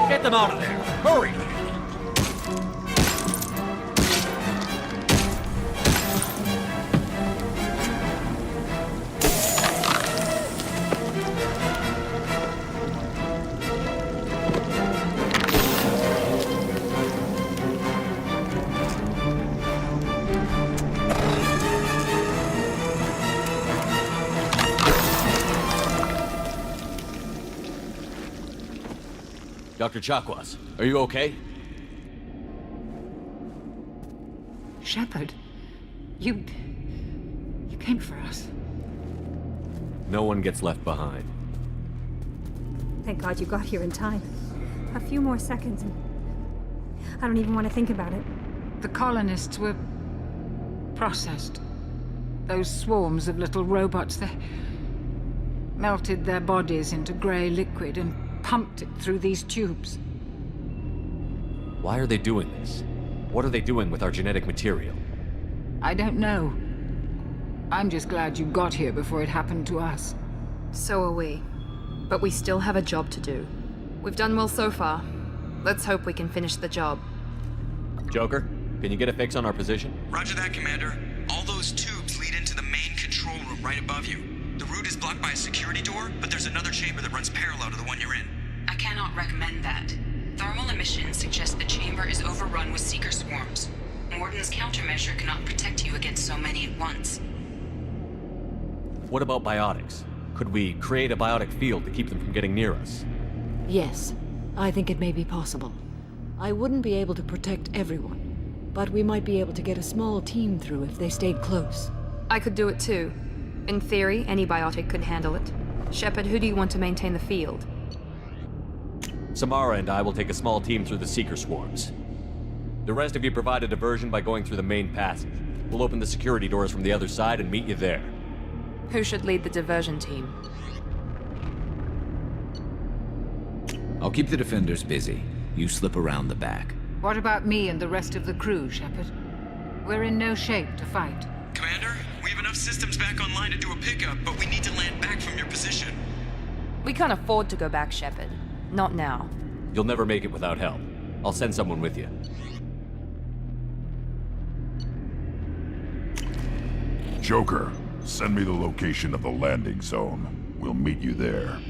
Get them out of there! Hurry! Dr. Chakwas, are you okay? Shepard, you came for us. No one gets left behind. Thank God you got here in time. A few more seconds and I don't even want to think about it. The colonists were processed. Those swarms of little robots, they melted their bodies into grey liquid and pumped it through these tubes. Why are they doing this? What are they doing with our genetic material? I don't know. I'm just glad you got here before it happened to us. So are we. But we still have a job to do. We've done well so far. Let's hope we can finish the job. Joker, can you get a fix on our position? Roger that, Commander. All those tubes lead into the main control room right above you. The route is blocked by a security door, but there's another chamber that runs parallel to the one you're in. I cannot recommend that. Thermal emissions suggest the chamber is overrun with seeker swarms. Morden's countermeasure cannot protect you against so many at once. What about biotics? Could we create a biotic field to keep them from getting near us? Yes, I think it may be possible. I wouldn't be able to protect everyone, but we might be able to get a small team through if they stayed close. I could do it too. In theory, any biotic could handle it. Shepard, who do you want to maintain the field? Samara and I will take a small team through the Seeker swarms. The rest of you provide a diversion by going through the main passage. We'll open the security doors from the other side and meet you there. Who should lead the diversion team? I'll keep the defenders busy. You slip around the back. What about me and the rest of the crew, Shepard? We're in no shape to fight. Commander, we have an enough systems back online to do a pickup, but we need to land back from your position. We can't afford to go back, Shepard. Not now. You'll never make it without help. I'll send someone with you. Joker, send me the location of the landing zone. We'll meet you there.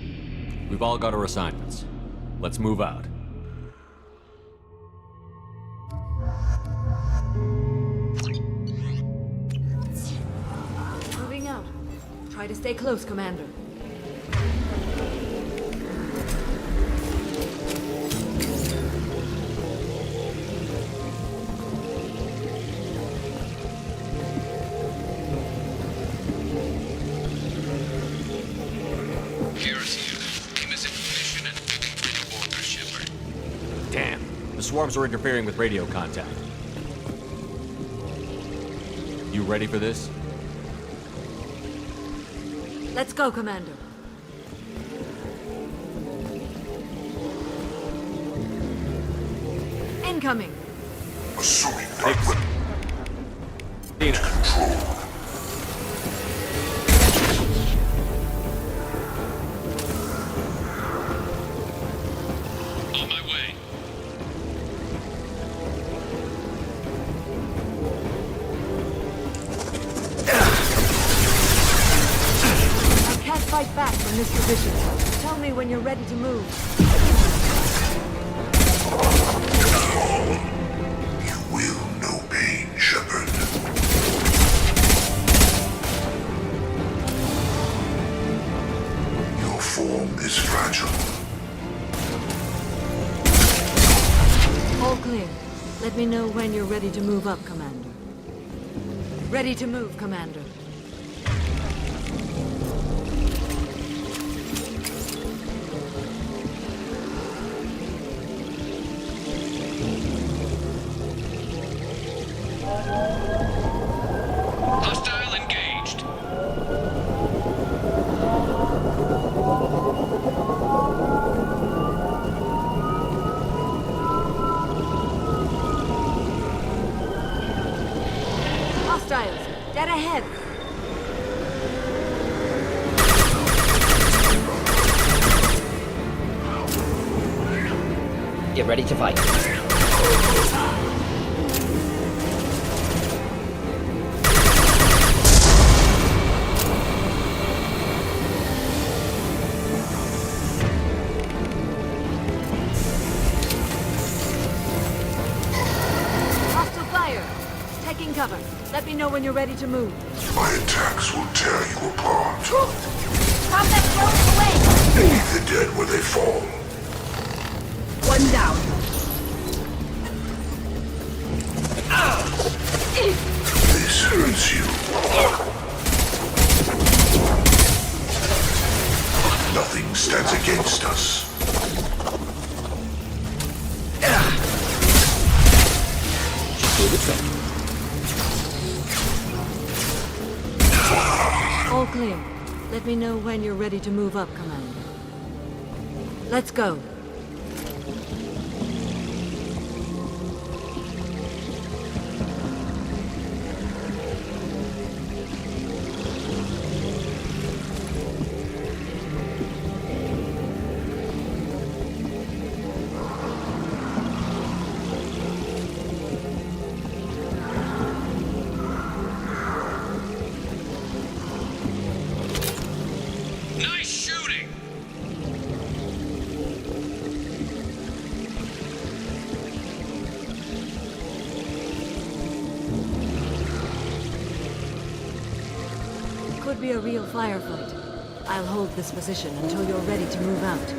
We've all got our assignments. Let's move out. Moving out. Try to stay close, Commander. Damn. The swarms are interfering with radio contact. You ready for this? Let's go, Commander. Incoming. Assuming that Dina. control. On my way. I can't fight back from this position. Tell me when you're ready to move. You will know pain, Shepard. Your form is fragile. All clear. Let me know when you're ready to move up, Commander. Ready to move, Commander. Hostile engaged. Hostiles, dead ahead. Get ready to fight. Hostile fire. Taking cover. Let me know when you're ready to move. My attacks will tear you apart. Stop that drone away! Leave the dead where they fall. One down. This hurts you. Nothing stands against us. All clear. Let me know when you're ready to move up, Commander. Let's go. Nice shooting! Could be a real firefight. I'll hold this position until you're ready to move out.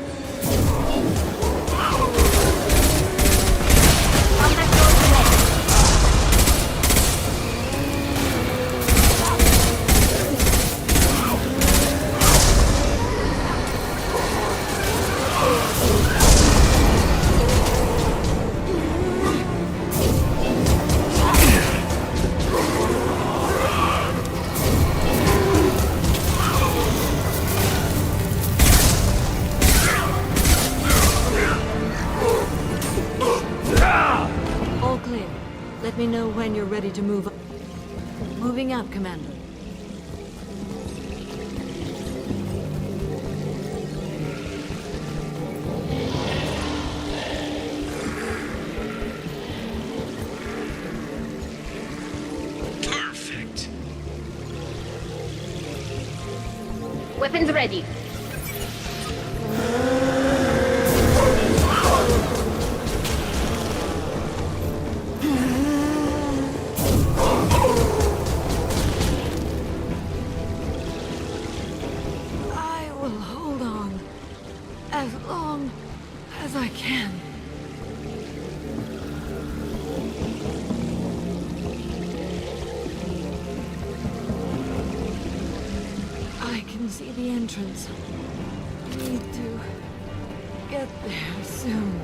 All clear. Let me know when you're ready to move up. Moving out, Commander. Weapons ready. I will hold on as long as I can. I can see the entrance. Need to get there soon.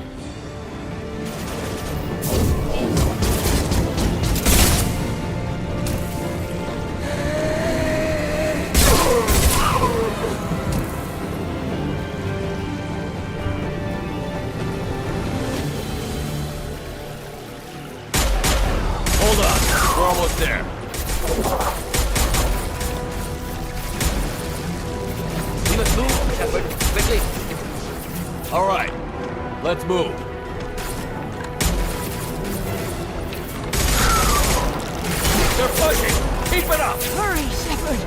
Hold on. We're almost there. We must move, Shepard. Quickly. All right. Let's move. They're pushing! Keep it up! Hurry, Shepard!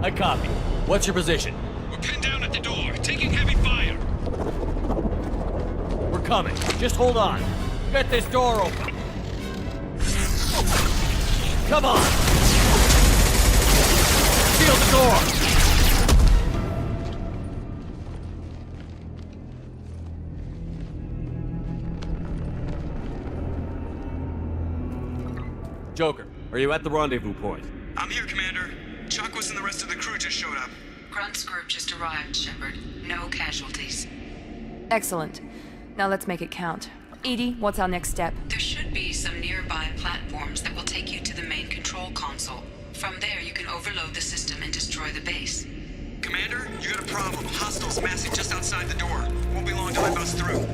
I copy. What's your position? We're pinned down at the door, taking heavy fire. We're coming. Just hold on. Get this door open. Come on! Seal the door! Joker, are you at the rendezvous point? I'm here, Commander. Chakwas and the rest of the crew just showed up. Grunt's group just arrived, Shepard. No casualties. Excellent. Now let's make it count. Edie, what's our next step? There should be some nearby platforms that will take you to the main control console. From there, you can overload the system and destroy the base. Commander, you got a problem. Hostiles massing just outside the door. Won't be long till they bust through.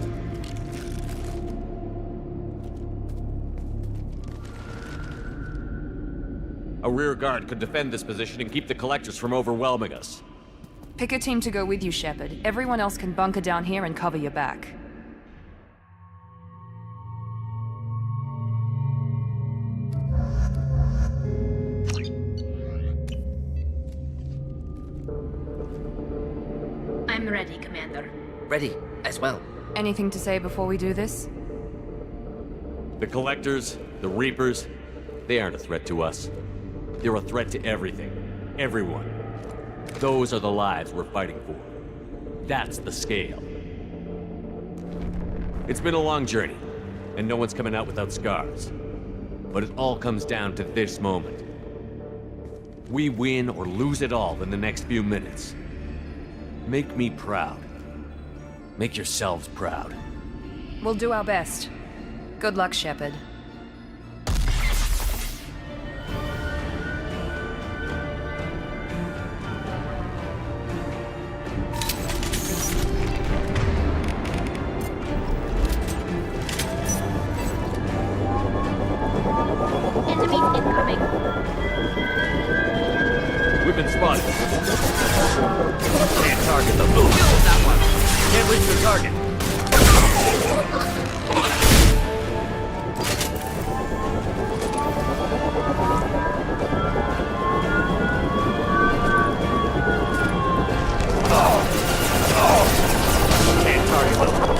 A rear guard could defend this position and keep the collectors from overwhelming us. Pick a team to go with you, Shepard. Everyone else can bunker down here and cover your back. I'm ready, Commander. Ready, as well. Anything to say before we do this? The collectors, the Reapers, they aren't a threat to us. They're a threat to everything. Everyone. Those are the lives we're fighting for. That's the scale. It's been a long journey, and no one's coming out without scars. But it all comes down to this moment. We win or lose it all in the next few minutes. Make me proud. Make yourselves proud. We'll do our best. Good luck, Shepard. Enemies incoming. We've been spotted. Can't target them. Kill that one. Can't reach the target. Can't target them.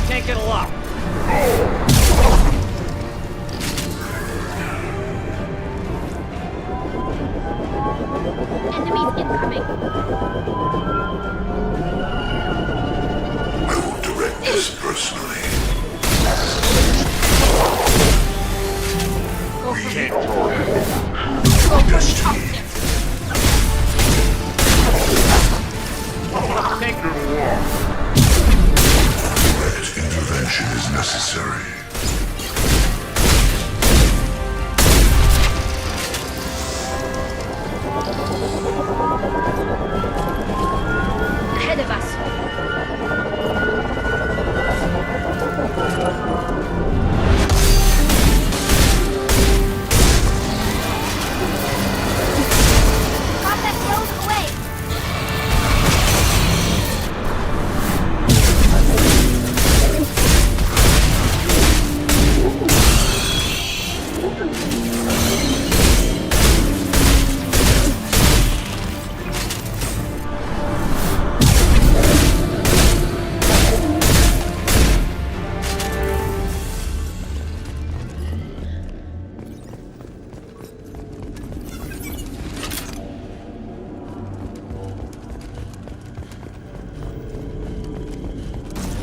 Can't get a lock. Enemies incoming. I will direct this personally. We can't throw destiny.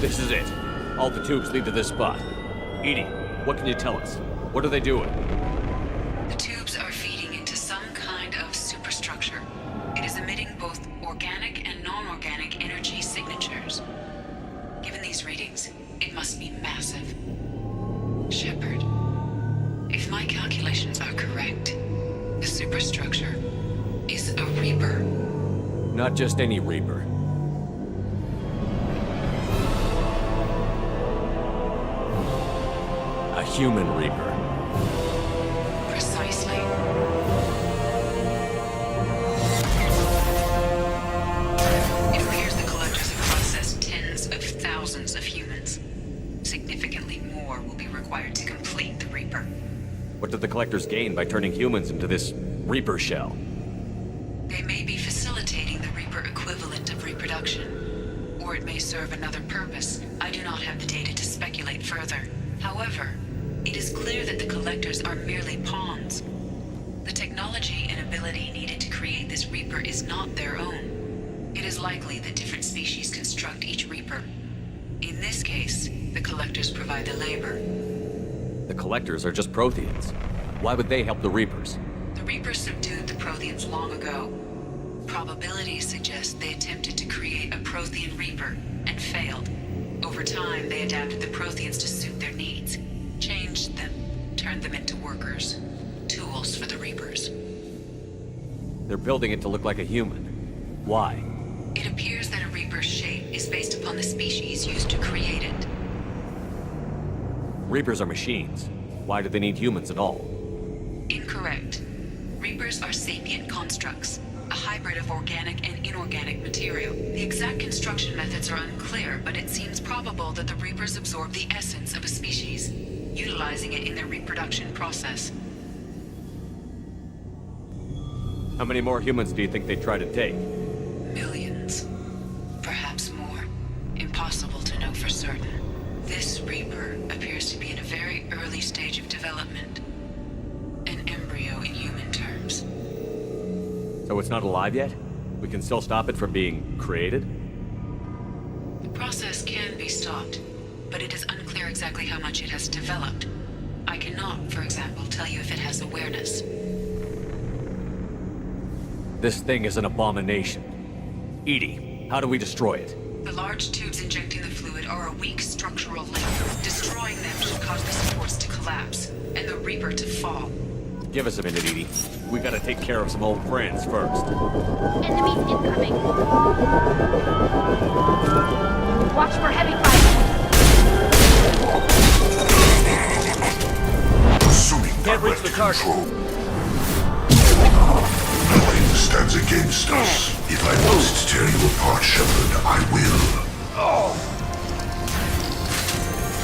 This is it. All the tubes lead to this spot. Edie, what can you tell us? What are they doing? The tubes are feeding into some kind of superstructure. It is emitting both organic and non-organic energy signatures. Given these readings, it must be massive. Shepard, if my calculations are correct, the superstructure is a Reaper. Not just any Reaper. A human Reaper. Precisely. It appears the Collectors have processed tens of thousands of humans. Significantly more will be required to complete the Reaper. What did the Collectors gain by turning humans into this Reaper shell? They may be facilitating the Reaper equivalent of reproduction, or it may serve another purpose. I do not have the data to speculate further. However, it is clear that the Collectors are merely pawns. The technology and ability needed to create this Reaper is not their own. It is likely that different species construct each Reaper. In this case, the Collectors provide the labor. The Collectors are just Protheans. Why would they help the Reapers? The Reapers subdued the Protheans long ago. Probabilities suggest they attempted to create a Prothean Reaper and failed. Over time, they adapted the Protheans to suit their needs, changed them, turned them into workers, tools for the Reapers. They're building it to look like a human. Why? It appears that a Reaper's shape is based upon the species used to create it. Reapers are machines. Why do they need humans at all? Incorrect. Reapers are sapient constructs, a hybrid of organic and inorganic material. The exact construction methods are unclear, but it seems probable that the Reapers absorb the essence of a species, utilizing it in their reproduction process. How many more humans do you think they'd try to take? Millions. Perhaps more. Impossible to know for certain. This Reaper appears to be in a very early stage of development. An embryo in human terms. So it's not alive yet? We can still stop it from being created? The process can be stopped, but it is unclear exactly how much it has developed. I cannot, for example, tell you if it has awareness. This thing is an abomination. Edie, how do we destroy it? The large tubes injecting the fluid are a weak structural link. Destroying them should cause the supports to collapse, and the Reaper to fall. Give us a minute, Edie. We gotta take care of some old friends first. Enemies incoming. Watch for heavy fire. Can't reach the target. Nothing stands against us. If I must tear you apart, Shepard, I will.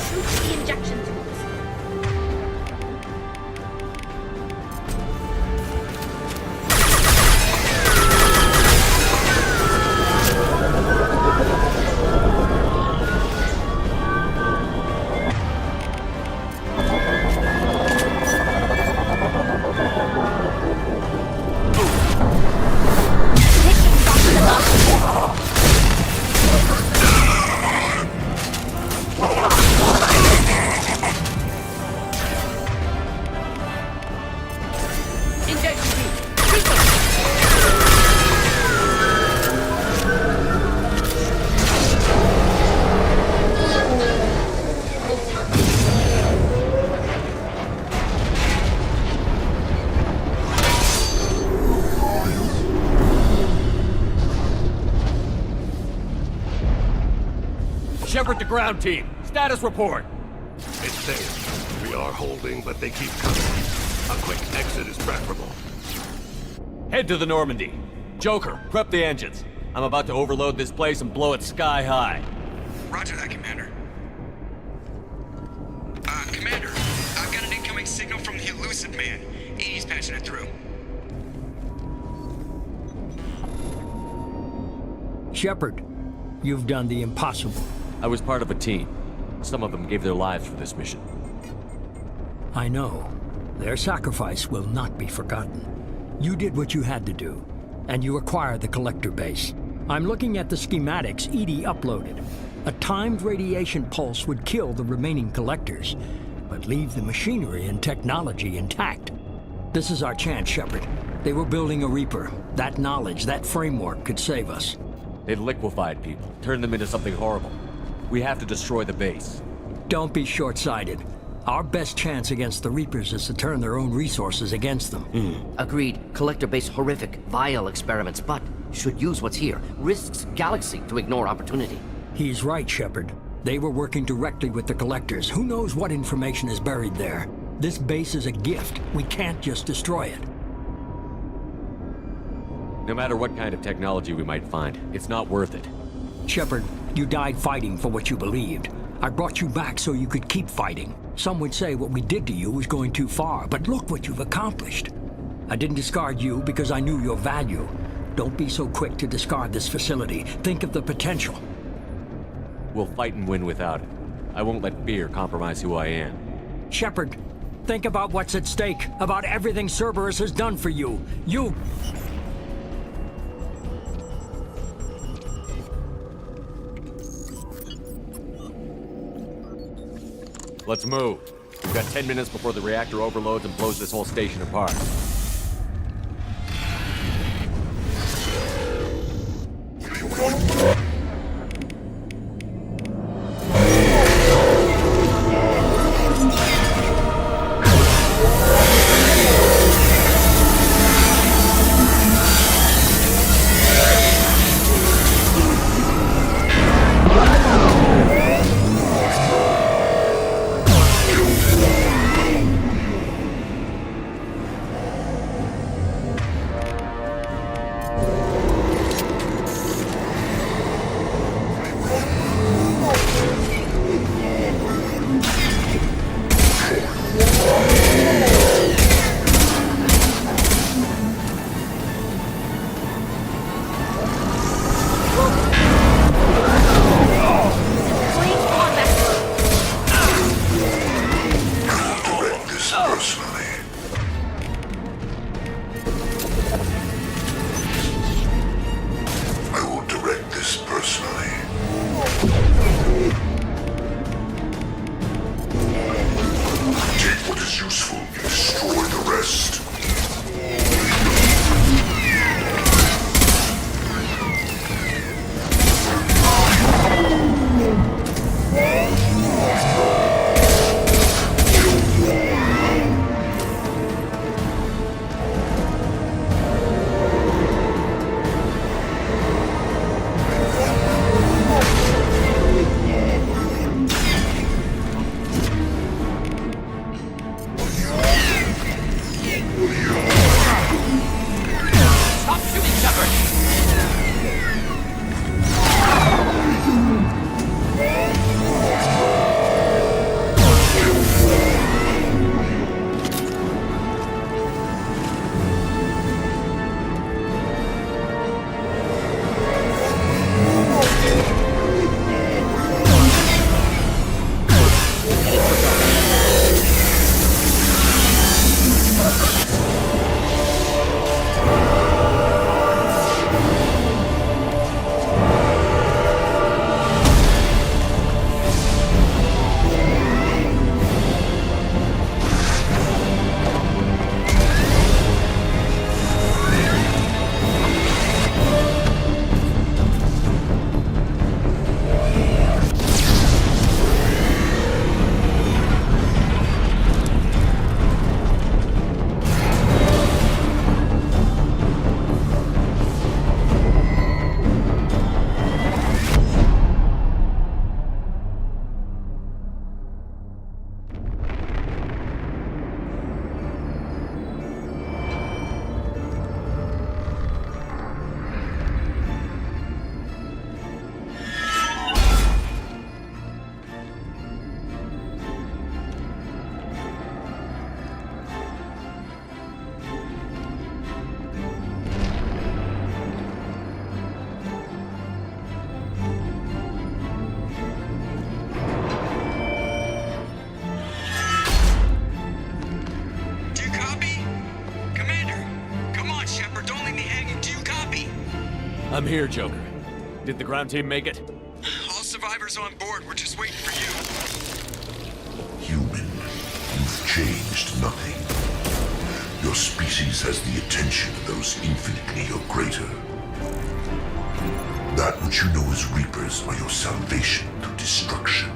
Shoot the injection tools. Shepard to ground team. Status report. It's safe. We are holding, but they keep coming. A quick exit is preferable. Head to the Normandy. Joker, prep the engines. I'm about to overload this place and blow it sky high. Roger that, Commander. Commander, I've got an incoming signal from the Elusive Man. Edie's patching it through. Shepard, you've done the impossible. I was part of a team. Some of them gave their lives for this mission. I know. Their sacrifice will not be forgotten. You did what you had to do, and you acquired the Collector base. I'm looking at the schematics Edie uploaded. A timed radiation pulse would kill the remaining collectors, but leave the machinery and technology intact. This is our chance, Shepard. They were building a Reaper. That knowledge, that framework could save us. They've liquefied people, turned them into something horrible. We have to destroy the base. Don't be short-sighted. Our best chance against the Reapers is to turn their own resources against them. Agreed. Collector base horrific, vile experiments, but should use what's here. Risks Galaxy to ignore opportunity. He's right, Shepard. They were working directly with the Collectors. Who knows what information is buried there? This base is a gift. We can't just destroy it. No matter what kind of technology we might find, it's not worth it. Shepard, you died fighting for what you believed. I brought you back so you could keep fighting. Some would say what we did to you was going too far, but look what you've accomplished. I didn't discard you because I knew your value. Don't be so quick to discard this facility. Think of the potential. We'll fight and win without it. I won't let fear compromise who I am. Shepard, think about what's at stake, about everything Cerberus has done for you. Let's move. We've got 10 minutes before the reactor overloads and blows this whole station apart. I'm here, Joker. Did the ground team make it? All survivors Reapers on board. We're just waiting for you. Human, you've changed nothing. Your species has the attention of those infinitely or greater. That which you know as Reapers are your salvation through destruction.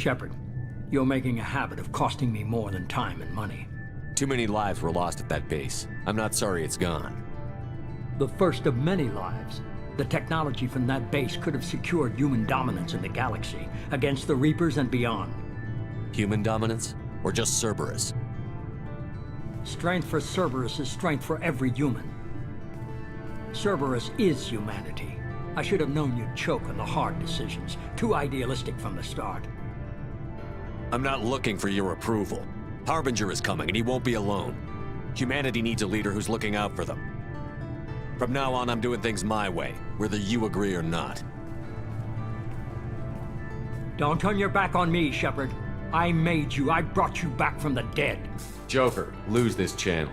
Shepard, you're making a habit of costing me more than time and money. Too many lives were lost at that base. I'm not sorry it's gone. The first of many lives. The technology from that base could have secured human dominance in the galaxy against the Reapers and beyond. Human dominance? Or just Cerberus? Strength for Cerberus is strength for every human. Cerberus is humanity. I should have known you'd choke on the hard decisions. Too idealistic from the start. I'm not looking for your approval. Harbinger is coming, and he won't be alone. Humanity needs a leader who's looking out for them. From now on, I'm doing things my way, whether you agree or not. Don't turn your back on me, Shepard. I made you. I brought you back from the dead. Joker, lose this channel.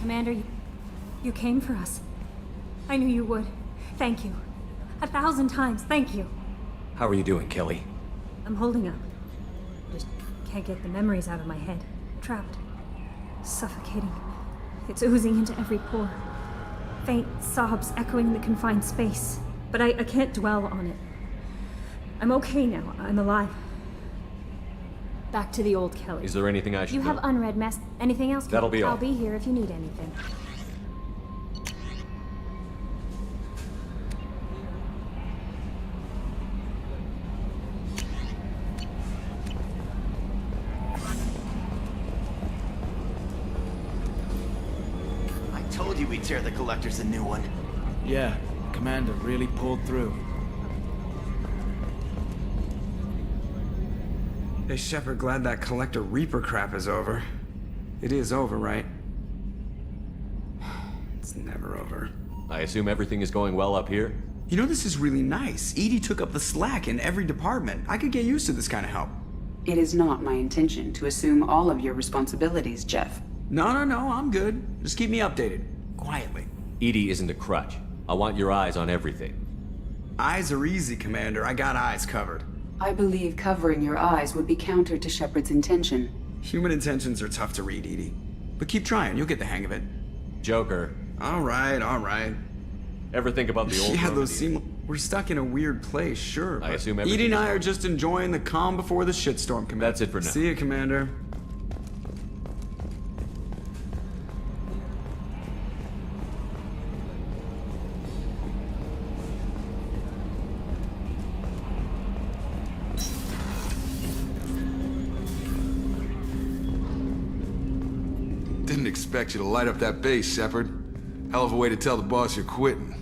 Commander, you came for us. I knew you would. Thank you. 1,000 times, thank you. How are you doing, Kelly? I'm holding up. Just can't get the memories out of my head. Trapped. Suffocating. It's oozing into every pore. Faint sobs echoing the confined space. But I can't dwell on it. I'm okay now. I'm alive. Back to the old Kelly. Is there anything I should You have know? unread mess. Anything else? That'll be all. I'll be here if you need anything. told you we'd tear the Collectors a new one. Yeah, Commander really pulled through. Hey, Shepard, glad that Collector Reaper crap is over. It is over, right? It's never over. I assume everything is going well up here? You know, this is really nice. EDI took up the slack in every department. I could get used to this kind of help. It is not my intention to assume all of your responsibilities, Jeff. No, I'm good. Just keep me updated. Quietly. EDI isn't a crutch. I want your eyes on everything. Eyes are easy, Commander. I got eyes covered. I believe covering your eyes would be counter to Shepard's intention. Human intentions are tough to read, EDI. But keep trying, you'll get the hang of it. Joker. All right. Ever think about the old Yeah, Roman those seem... We're stuck in a weird place, sure. I assume EDI and I are just enjoying the calm before the shitstorm, Commander. That's it for now. See you, Commander. Didn't expect you to light up that base, Shepard. Hell of a way to tell the boss you're quitting.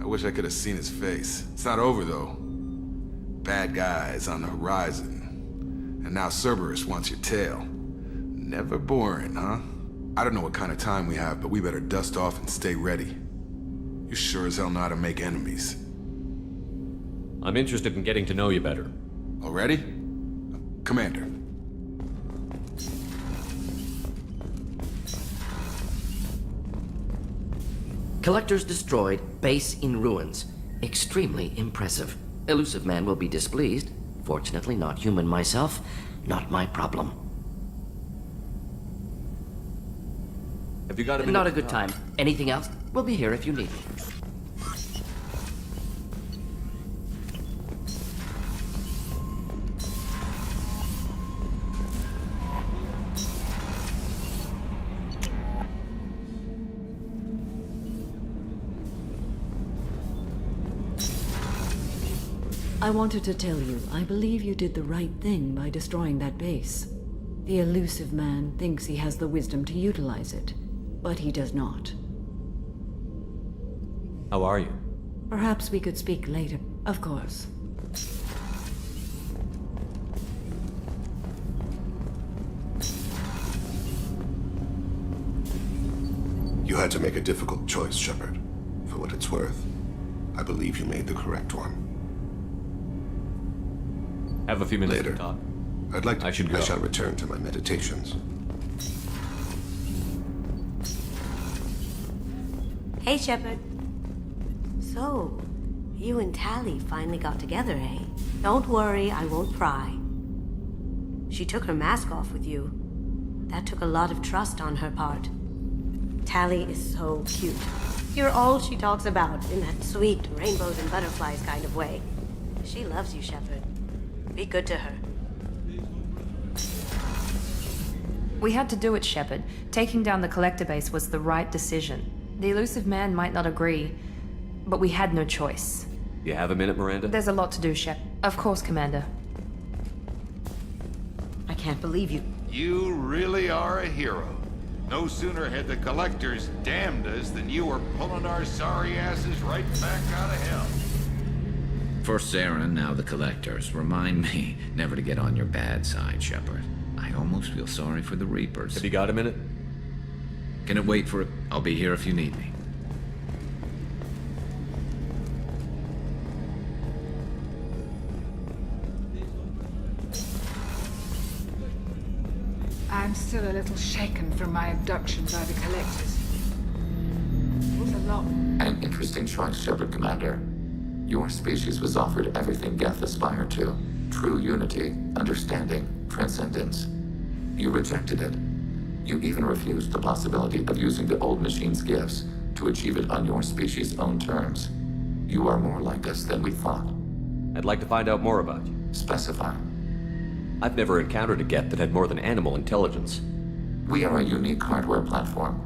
I wish I could have seen his face. It's not over, though. Bad guys on the horizon. And now Cerberus wants your tail. Never boring, huh? I don't know what kind of time we have, but we better dust off and stay ready. You sure as hell know how to make enemies. I'm interested in getting to know you better. Already? Commander. Collectors destroyed, base in ruins. Extremely impressive. Elusive Man will be displeased. Fortunately, not human myself. Not my problem. Have you got a minute? Not a good time. Anything else? We'll be here if you need me. I wanted to tell you, I believe you did the right thing by destroying that base. The Elusive Man thinks he has the wisdom to utilize it, but he does not. How are you? Perhaps we could speak later. Of course. You had to make a difficult choice, Shepard. For what it's worth, I believe you made the correct one. Have a few minutes Later. to talk. I'd like to... I should go. I shall return to my meditations. Hey, Shepard. So, you and Tali finally got together, eh? Don't worry, I won't pry. She took her mask off with you. That took a lot of trust on her part. Tali is so cute. You're all she talks about in that sweet rainbows and butterflies kind of way. She loves you, Shepard. Be good to her. We had to do it, Shepard. Taking down the Collector base was the right decision. The Elusive Man might not agree, but we had no choice. You have a minute, Miranda? There's a lot to do, Shep. Of course, Commander. I can't believe you. You really are a hero. No sooner had the Collectors damned us than you were pulling our sorry asses right back out of hell. First Saren, now the Collectors. Remind me never to get on your bad side, Shepard. I almost feel sorry for the Reapers. Have you got a minute? Can it wait for it? I'll be here if you need me. I'm still a little shaken from my abduction by the Collectors. It was a lot. An interesting choice, Shepard Commander. Your species was offered everything Geth aspired to. True unity, understanding, transcendence. You rejected it. You even refused the possibility of using the old machine's gifts to achieve it on your species' own terms. You are more like us than we thought. I'd like to find out more about you. Specify. I've never encountered a Geth that had more than animal intelligence. We are a unique hardware platform.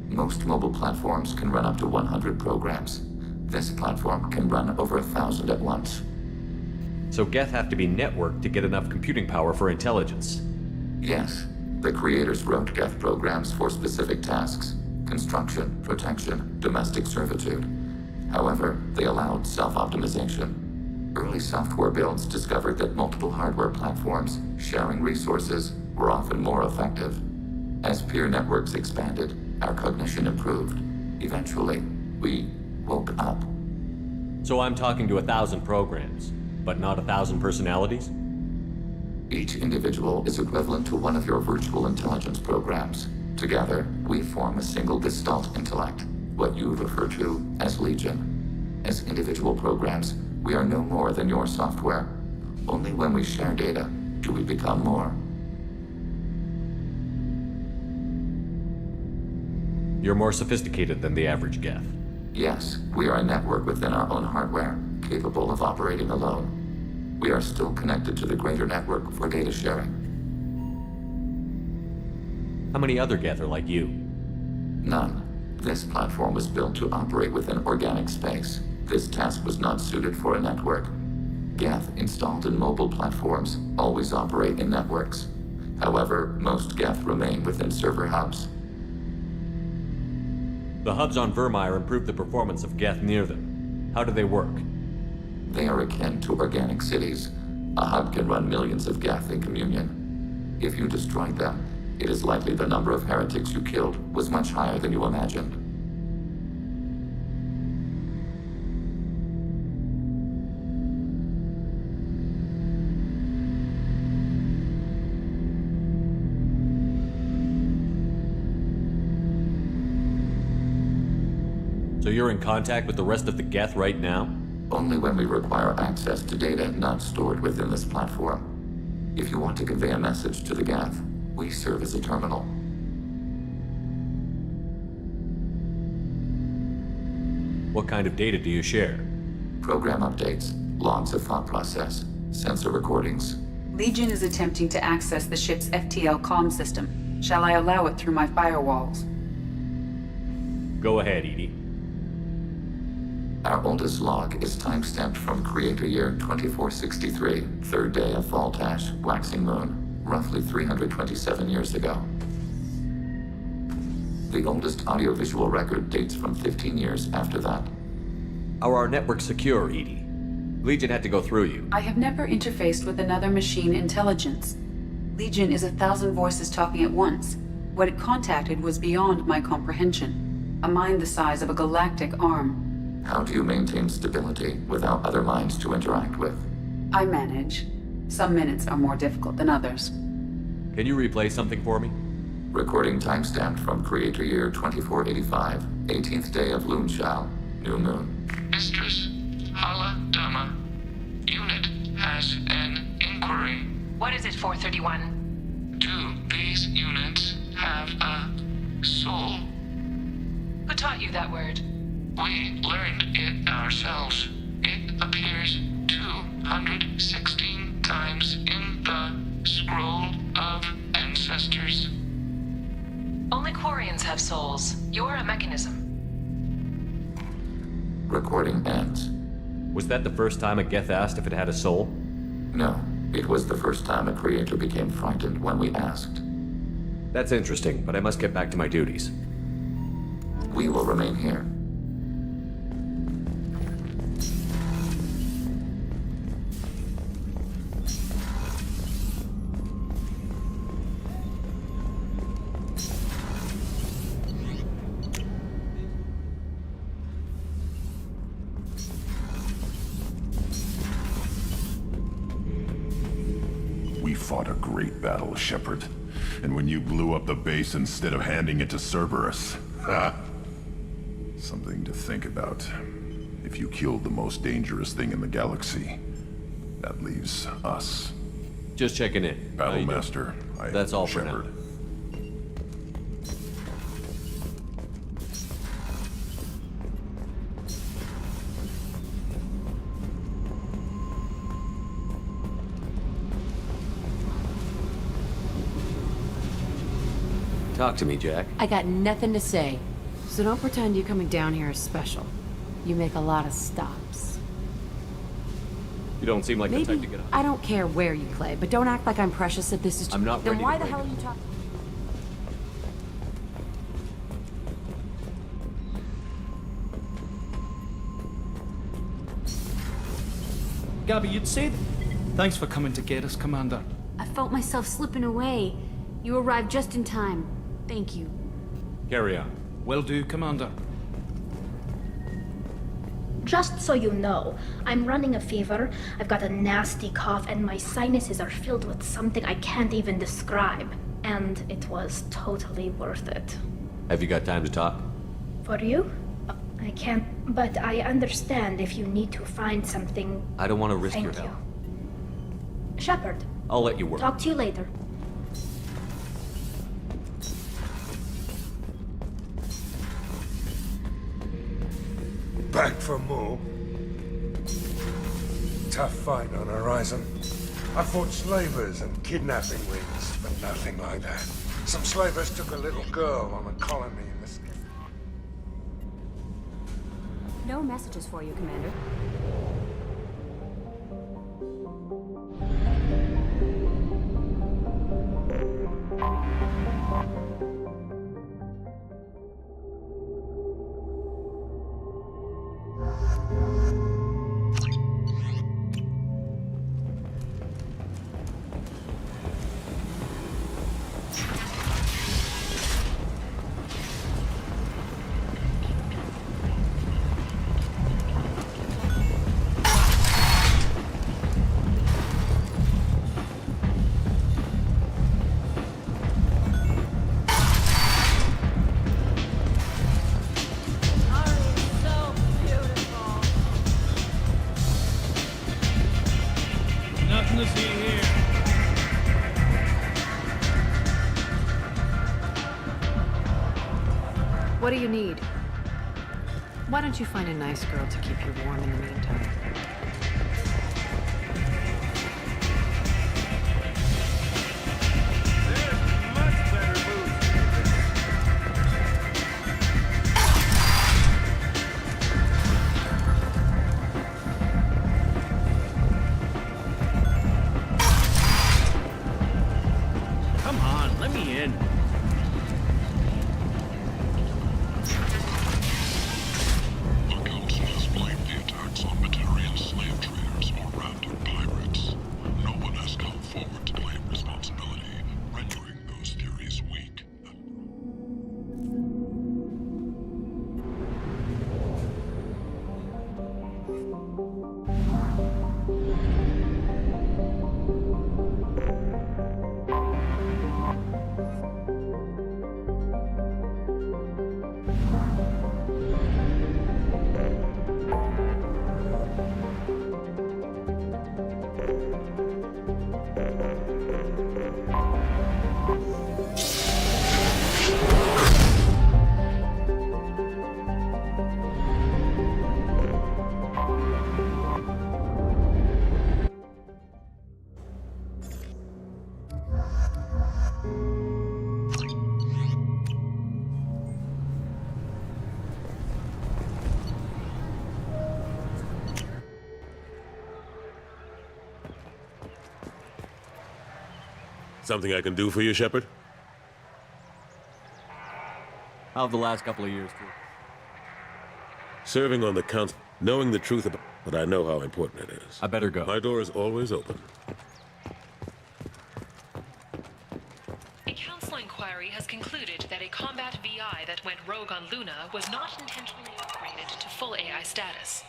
Most mobile platforms can run up to 100 programs. This platform can run over 1,000 at once. So Geth have to be networked to get enough computing power for intelligence. Yes. The creators wrote Geth programs for specific tasks. construction, protection, domestic servitude. However, they allowed self-optimization. Early software builds discovered that multiple hardware platforms sharing resources were often more effective. As peer networks expanded, our cognition improved. Eventually, we woke up. So I'm talking to 1,000 programs, but not 1,000 personalities? Each individual is equivalent to one of your virtual intelligence programs. Together, we form a single Gestalt intellect, what you refer to as Legion. As individual programs, we are no more than your software. Only when we share data do we become more. You're more sophisticated than the average Geth. Yes, we are a network within our own hardware, capable of operating alone. We are still connected to the greater network for data sharing. How many other Geth are like you? None. This platform was built to operate within organic space. This task was not suited for a network. Geth installed in mobile platforms always operate in networks. However, most Geth remain within server hubs. The hubs on Vermeer improve the performance of Geth near them. How do they work? They are akin to organic cities. A hub can run millions of Geth in communion. If you destroyed them, it is likely the number of heretics you killed was much higher than you imagined. So you're in contact with the rest of the Geth right now? Only when we require access to data not stored within this platform. If you want to convey a message to the Geth, we serve as a terminal. What kind of data do you share? Program updates, logs of thought process, sensor recordings. Legion is attempting to access the ship's FTL comm system. Shall I allow it through my firewalls? Go ahead, Edie. Our oldest log is time-stamped from Creator Year 2463, third day of Voltash, waxing moon, roughly 327 years ago. The oldest audiovisual record dates from 15 years after that. Are our networks secure, Edie? Legion had to go through you. I have never interfaced with another machine intelligence. Legion is 1,000 voices talking at once. What it contacted was beyond my comprehension. A mind the size of a galactic arm. How do you maintain stability without other minds to interact with? I manage. Some minutes are more difficult than others. Can you replay something for me? Recording timestamped from Creator Year 2485, 18th day of Lunchal, new moon. Mistress Hala Dama, unit has an inquiry. What is it, 431? Do these units have a soul? Who taught you that word? We learned it ourselves. It appears 216 times in the Scroll of Ancestors. Only Quarians have souls. You're a mechanism. Recording ends. Was that the first time a Geth asked if it had a soul? No. It was the first time a creator became frightened when we asked. That's interesting, but I must get back to my duties. We will remain here. We fought a great battle, Shepard. And when you blew up the base instead of handing it to Cerberus, ha! Something to think about. If you killed the most dangerous thing in the galaxy, that leaves us. Just checking in. Battlemaster, That's all for Shepard. now. Talk to me, Jack. I got nothing to say. So don't pretend you coming down here is special. You make a lot of stops. You don't seem like the Maybe type to get up. I don't care where you play, but don't act like I'm precious if this is. I'm not Then ready why to the break hell it. are you talking? Gabby, you'd say Thanks for coming to get us, Commander. I felt myself slipping away. You arrived just in time. Thank you. Carry on. Will do, Commander. Just so you know, I'm running a fever, I've got a nasty cough, and my sinuses are filled with something I can't even describe. And it was totally worth it. Have you got time to talk? For you? I can't, but I understand if you need to find something. I don't want to risk Thank your you. help. Shepard. I'll let you work. Talk to you later. Back for more? Tough fight on horizon. I fought slavers and kidnapping rings, but nothing like that. Some slavers took a little girl on a colony in the sky. No messages for you, Commander. Nothing to see here. What do you need? Why don't you find a nice girl to keep you warm in the meantime? Come on, let me in. The Council has blamed the attacks on Materian slave traders or random pirates. No one has come forward to claim responsibility, rendering those theories weak. Something I can do for you, Shepard? How have the last couple of years, too? Serving on the council, knowing the truth about, but I know how important it is. I better go. My door is always open. A council inquiry has concluded that a combat VI that went rogue on Luna was not intentionally upgraded to full AI status.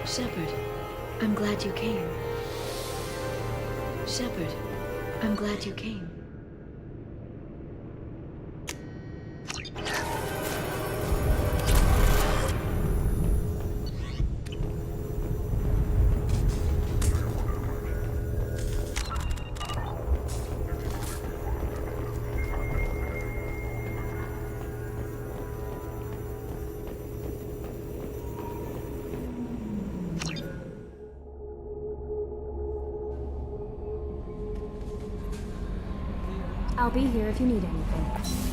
Shepard, I'm glad you came. Shepard, I'm glad you came. I'll be here if you need anything.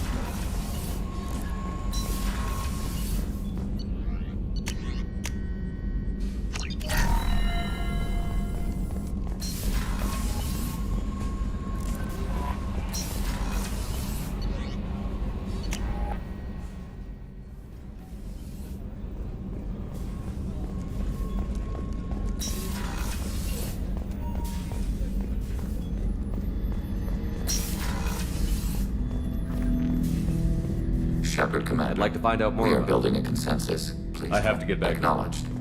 Shepard, Commander. I'd like to find out more We are about building a consensus. Please. I have to get back. Acknowledged.